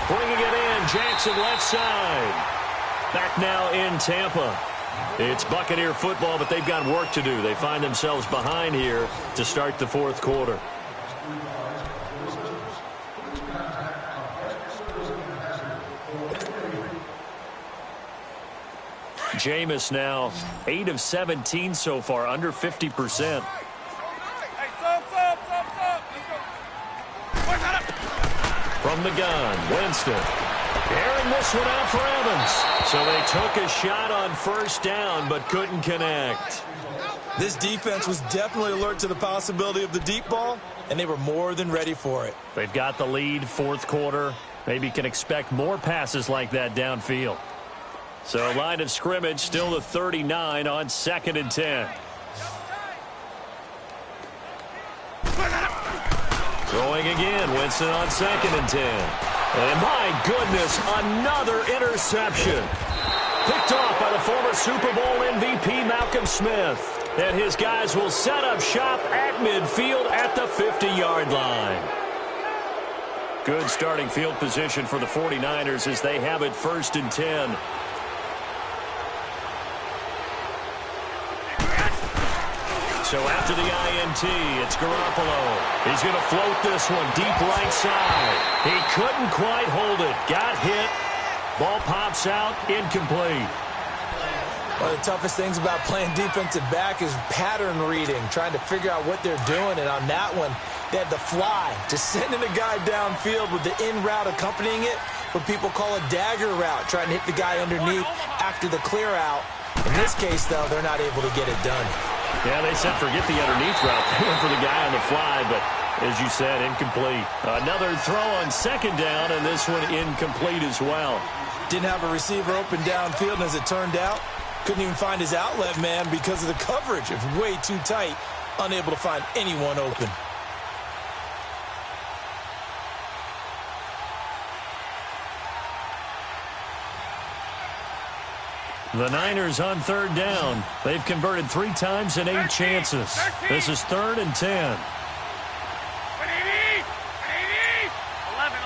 Bringing it in. Jackson left side. Back now in Tampa. It's Buccaneer football, but they've got work to do. They find themselves behind here to start the 4th quarter. Jameis now 8 of 17 so far, under 50%. Hey, sub. Let's go. From the gun, Winston. Airing this one out for Evans. So they took a shot on first down but couldn't connect. This defense was definitely alert to the possibility of the deep ball, and they were more than ready for it. They've got the lead, fourth quarter. Maybe can expect more passes like that downfield. So line of scrimmage still the 39 on 2nd and 10. Throwing again, Winston on 2nd and 10. And my goodness, another interception. Picked off by the former Super Bowl MVP Malcolm Smith. And his guys will set up shop at midfield at the 50-yard line. Good starting field position for the 49ers as they have it 1st and 10. So after the INT, it's Garoppolo. He's going to float this one deep right side. He couldn't quite hold it. Got hit. Ball pops out, incomplete. One of the toughest things about playing defensive back is pattern reading, trying to figure out what they're doing. And on that one, they had the fly, just sending a guy downfield with the in route accompanying it, what people call a dagger route, trying to hit the guy underneath after the clear out. In this case, though, they're not able to get it done. Yeah, they said forget the underneath route. They went for the guy on the fly, but as you said, incomplete. Another throw on 2nd down, and this one incomplete as well. Didn't have a receiver open downfield, and as it turned out, couldn't even find his outlet man because of the coverage. It was way too tight, unable to find anyone open. The Niners on 3rd down. They've converted 3 times in 8 chances. This is 3rd and 10. 11.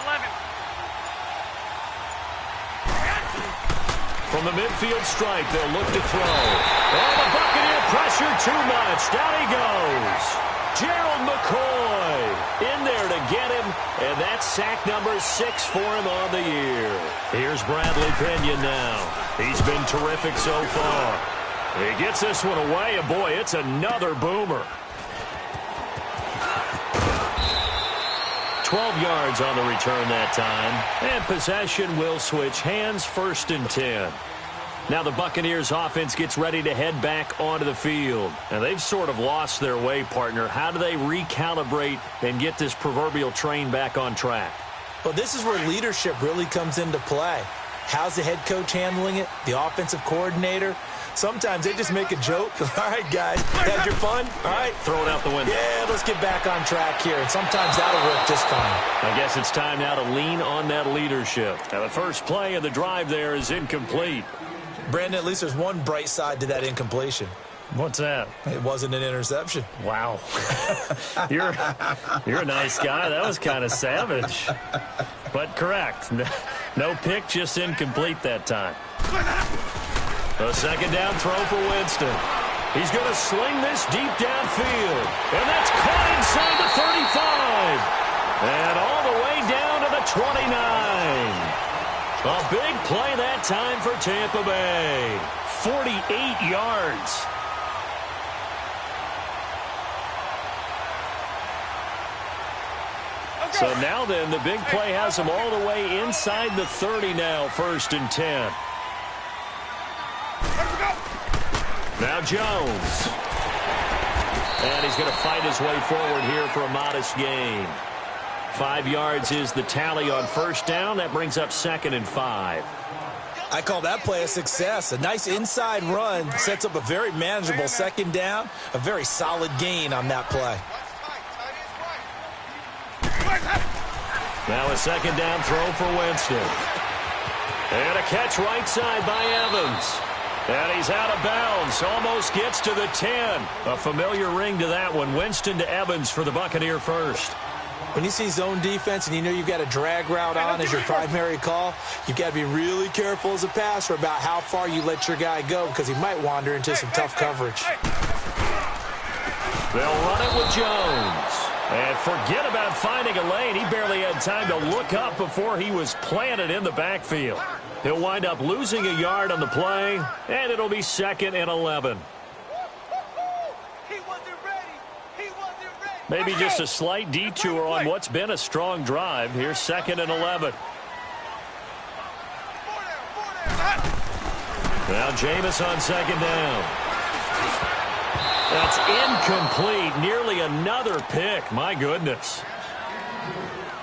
From the midfield stripe, they'll look to throw. And the Buccaneer pressure too much. Down he goes. Gerald McCoy in there to get him, and that's sack number 6 for him on the year. Here's Bradley Pinion now. He's been terrific so far. He gets this one away, and boy, it's another boomer. 12 yards on the return that time, and possession will switch hands, 1st and 10. Now the Buccaneers offense gets ready to head back onto the field. And they've sort of lost their way, partner. How do they recalibrate and get this proverbial train back on track? Well, this is where leadership really comes into play. How's the head coach handling it? The offensive coordinator? Sometimes they just make a joke. All right, guys, had your fun? All right. Throw it out the window. Yeah, let's get back on track here. And sometimes that'll work just fine. I guess it's time now to lean on that leadership. Now the first play of the drive there is incomplete. Brandon, at least there's one bright side to that incompletion. What's that? It wasn't an interception. Wow. You're a nice guy. That was kind of savage. But correct. No pick, just incomplete that time. A 2nd down throw for Winston. He's going to sling this deep downfield. And that's caught inside the 35. And all the way down to the 29. A big play that time for Tampa Bay. 48 yards. So now then, the big play has them all the way inside the 30 now, 1st and 10. Now Jones. And he's going to fight his way forward here for a modest gain. 5 yards is the tally on 1st down. That brings up 2nd and 5. I call that play a success. A nice inside run sets up a very manageable 2nd down. A very solid gain on that play. Now a 2nd down throw for Winston. And a catch right side by Evans. And he's out of bounds. Almost gets to the 10. A familiar ring to that one. Winston to Evans for the Buccaneer first. When you see zone defense and you know you've got a drag route on as your primary call, you've got to be really careful as a passer about how far you let your guy go because he might wander into some tough coverage. They'll run it with Jones. And forget about finding a lane. He barely had time to look up before he was planted in the backfield. He'll wind up losing a yard on the play, and it'll be 2nd and 11. Maybe just a slight detour on what's been a strong drive. Here's 2nd and 11. Now Jameis on second down. That's incomplete. Nearly another pick. My goodness.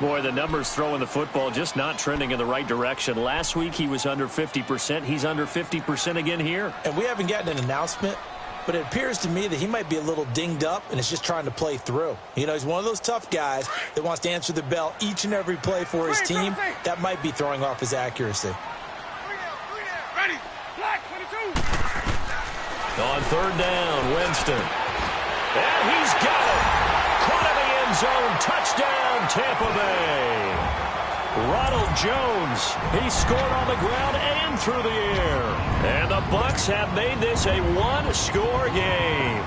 Boy, the numbers throwing the football just not trending in the right direction. Last week he was under 50%. He's under 50% again here. And we haven't gotten an announcement, but it appears to me that he might be a little dinged up and is just trying to play through. You know, he's one of those tough guys that wants to answer the bell each and every play for his team. That might be throwing off his accuracy. Ready. Black 22. On third down, Winston. And he's got it. Caught in the end zone. Touchdown, Tampa Bay. Ronald Jones. He scored on the ground and through the air. And the Bucs have made this a one-score game.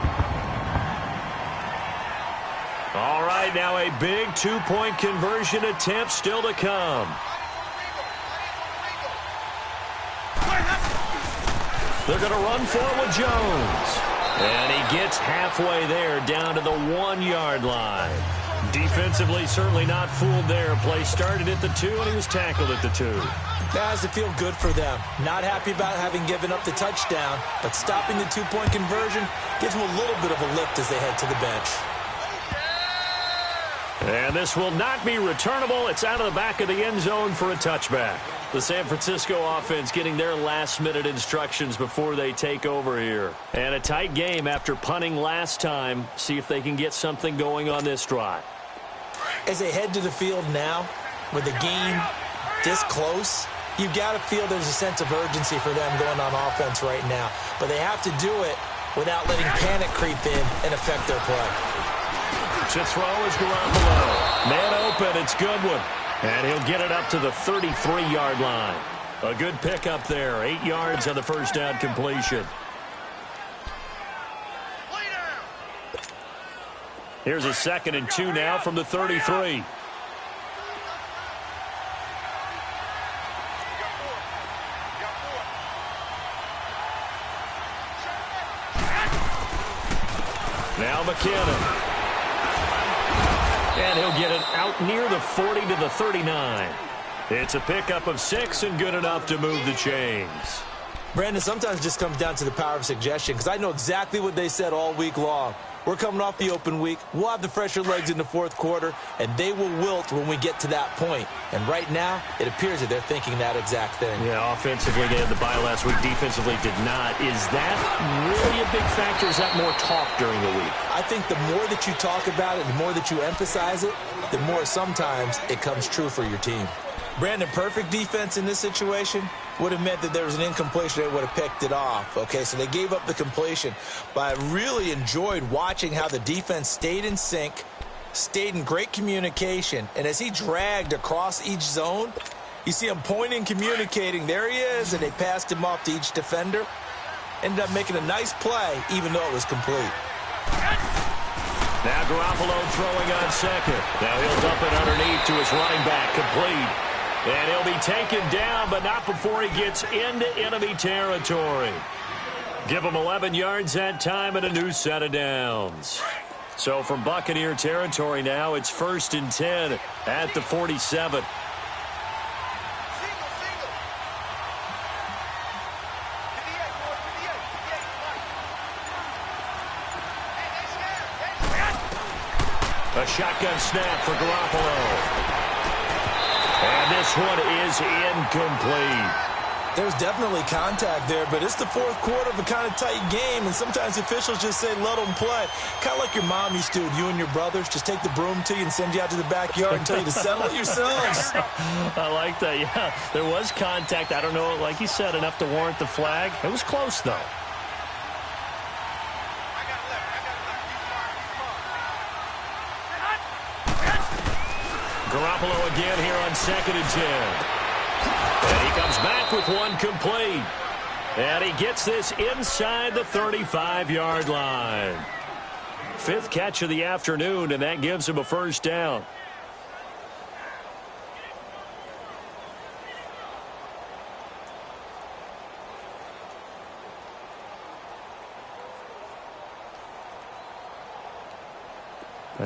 All right, now a big two-point conversion attempt still to come. They're going to run for it with Jones. And he gets halfway there, down to the 1-yard line. Defensively, certainly not fooled there. Play started at the 2, and he was tackled at the 2. That has to feel good for them. Not happy about having given up the touchdown, but stopping the two-point conversion gives them a little bit of a lift as they head to the bench. And this will not be returnable. It's out of the back of the end zone for a touchback. The San Francisco offense getting their last-minute instructions before they take over here. And a tight game after punting last time. See if they can get something going on this drive. As they head to the field now, with the game this close, you've got to feel there's a sense of urgency for them going on offense right now. But they have to do it without letting panic creep in and affect their play. To throw is Garoppolo. Man open, it's Goodwin. And he'll get it up to the 33-yard line. A good pickup there. 8 yards on the first down completion. Here's a 2nd and 2 now from the 33. Now McKinnon. And he'll get it out near the 40 to the 39. It's a pickup of 6 and good enough to move the chains. Brandon, sometimes it just comes down to the power of suggestion, because I know exactly what they said all week long. We're coming off the open week. We'll have the fresher legs in the fourth quarter, and they will wilt when we get to that point. And right now, it appears that they're thinking that exact thing. Yeah, offensively, they had the bye last week. Defensively, did not. Is that really a big factor? Is that more talk during the week? I think the more that you talk about it, the more that you emphasize it, the more sometimes it comes true for your team. Brandon, perfect defense in this situation would have meant that there was an incompletion. They would have picked it off. Okay, so they gave up the completion. But I really enjoyed watching how the defense stayed in sync, stayed in great communication. And as he dragged across each zone, you see him pointing, communicating. There he is, and they passed him off to each defender. Ended up making a nice play, even though it was complete. Now Garoppolo throwing on second. Now he'll dump it underneath to his running back, complete. And he'll be taken down, but not before he gets into enemy territory. Give him 11 yards that time and a new set of downs. So from Buccaneer territory now, it's 1st and 10 at the 47. A shotgun snap for Garoppolo. And this one is incomplete. There's definitely contact there, but it's the fourth quarter of a kind of tight game, and sometimes officials just say, let them play. Kind of like your mom used to with you and your brothers. Just take the broom to you and send you out to the backyard and tell you to settle it yourselves. I like that, yeah. There was contact. I don't know, like you said, enough to warrant the flag. It was close, though. Garoppolo again here on 2nd and 10. And he comes back with one complete. And he gets this inside the 35-yard line. 5th catch of the afternoon, and that gives him a first down.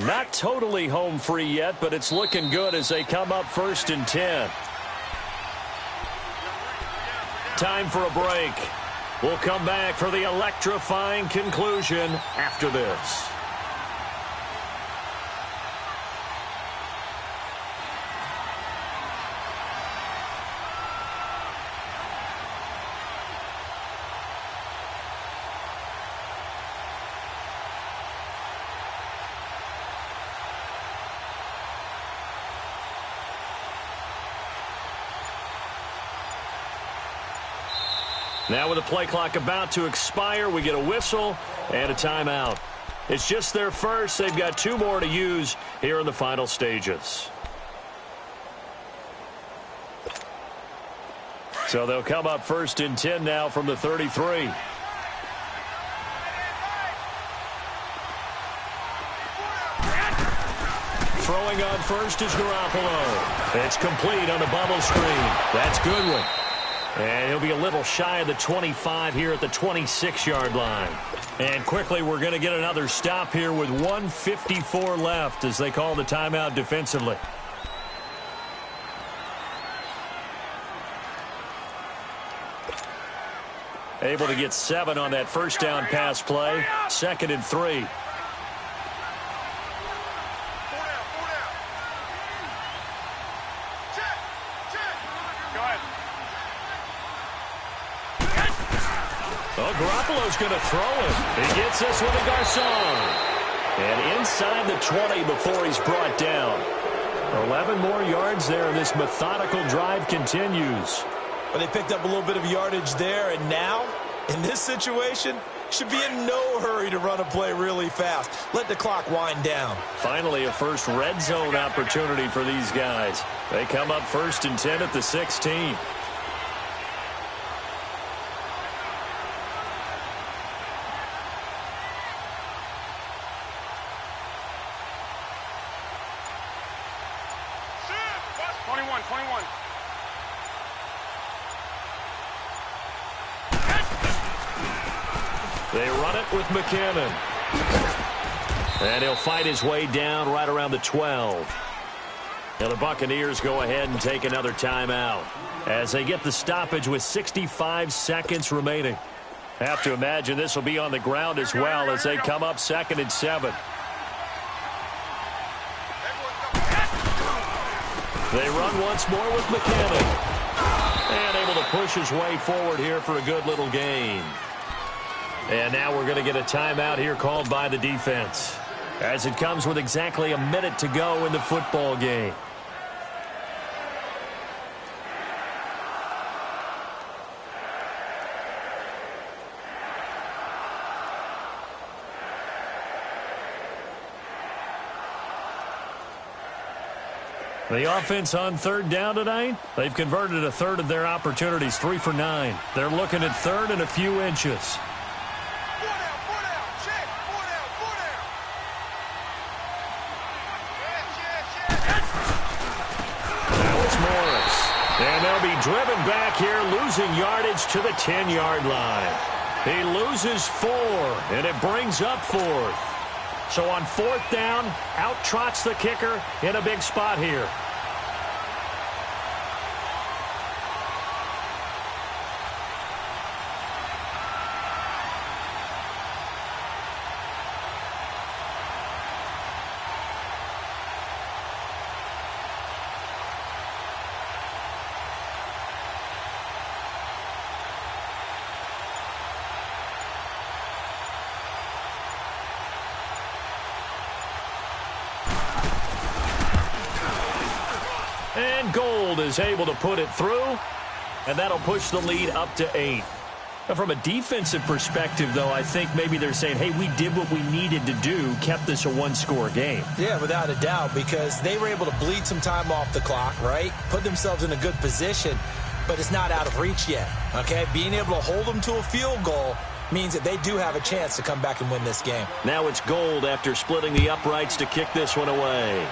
Not totally home free yet, but it's looking good as they come up 1st and 10. Time for a break. We'll come back for the electrifying conclusion after this. Now with the play clock about to expire, we get a whistle and a timeout. It's just their first. They've got 2 more to use here in the final stages. So they'll come up first and 10 now from the 33. Throwing on first is Garoppolo. It's complete on a bubble screen. That's Goodwin. And he'll be a little shy of the 25 here at the 26-yard line. And quickly, we're going to get another stop here with 1:54 left as they call the timeout defensively. Able to get 7 on that first down pass play. 2nd and 3. Oh, Garoppolo's going to throw it. He gets this with a Garcon. And inside the 20 before he's brought down. 11 more yards there, and this methodical drive continues. Well, they picked up a little bit of yardage there, and now, in this situation, should be in no hurry to run a play really fast. Let the clock wind down. Finally, a first red zone opportunity for these guys. They come up 1st and 10 at the 16. They run it with McKinnon. And he'll fight his way down right around the 12. Now the Buccaneers go ahead and take another timeout as they get the stoppage with 65 seconds remaining. Have to imagine this will be on the ground as well as they come up 2nd and 7. They run once more with McKinnon. And able to push his way forward here for a good little gain. And now we're going to get a timeout here called by the defense as it comes with exactly a minute to go in the football game. The offense on 3rd down tonight, they've converted 1/3 of their opportunities, 3 for 9. They're looking at 3rd and a few inches. And they'll be driven back here, losing yardage to the 10-yard line. He loses 4, and it brings up 4th. So on 4th down, out trots the kicker in a big spot here. And Gold is able to put it through, and that'll push the lead up to 8. Now, from a defensive perspective, though, I think maybe they're saying, hey, we did what we needed to do, kept this a 1-score game. Yeah, without a doubt, because they were able to bleed some time off the clock, right? Put themselves in a good position, but it's not out of reach yet, okay? Being able to hold them to a field goal means that they do have a chance to come back and win this game. Now it's Gold after splitting the uprights to kick this one away.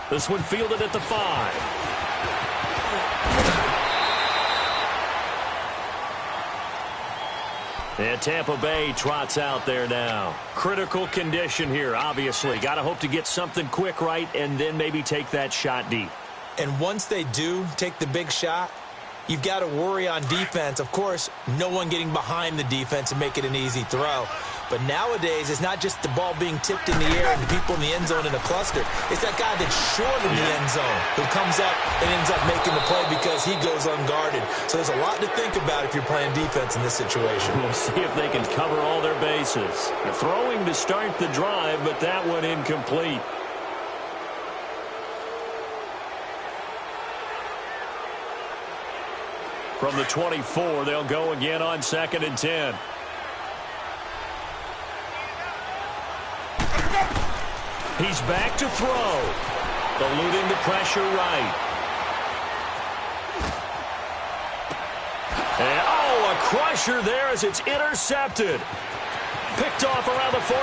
This one fielded at the 5. And Tampa Bay trots out there now. Critical condition here, obviously. Got to hope to get something quick right and then maybe take that shot deep. And once they do take the big shot, you've got to worry on defense. Of course, no one getting behind the defense and make it an easy throw. But nowadays, it's not just the ball being tipped in the air and the people in the end zone in a cluster. It's that guy that's short in the end zone who comes up and ends up making the play because he goes unguarded. So there's a lot to think about if you're playing defense in this situation. We'll see if they can cover all their bases. They're throwing to start the drive, but that one incomplete. From the 24, they'll go again on 2nd and 10. He's back to throw. Eluding the pressure right. And, oh, a crusher there as it's intercepted. Picked off around the 41.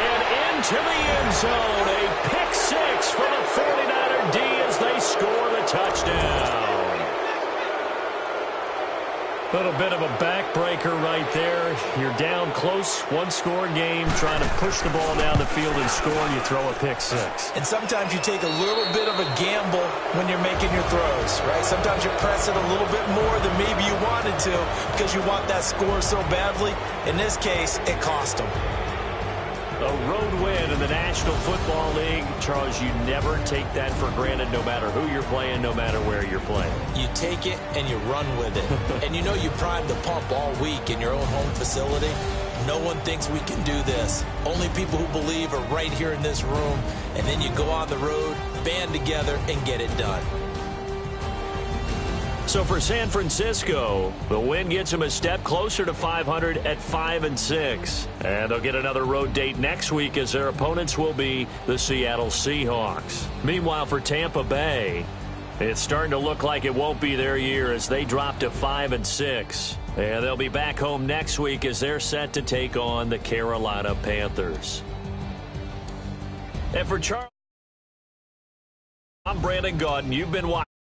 And into the end zone. A pick six from a 49er D as they score the touchdown. A little bit of a backbreaker right there. You're down close, one-score game, trying to push the ball down the field and score, and you throw a pick six. And sometimes you take a little bit of a gamble when you're making your throws, right? Sometimes you press it a little bit more than maybe you wanted to because you want that score so badly. In this case, it cost them. A road win in the National Football League. Charles, you never take that for granted no matter who you're playing, no matter where you're playing. You take it and you run with it. And you know you primed the pump all week in your own home facility. No one thinks we can do this. Only people who believe are right here in this room. And then you go on the road, band together, and get it done. So for San Francisco, the win gets them a step closer to 500 at 5-6. And they'll get another road date next week as their opponents will be the Seattle Seahawks. Meanwhile, for Tampa Bay, it's starting to look like it won't be their year as they drop to 5-6. And they'll be back home next week as they're set to take on the Carolina Panthers. And for Charles, I'm Brandon Gaudin. You've been watching.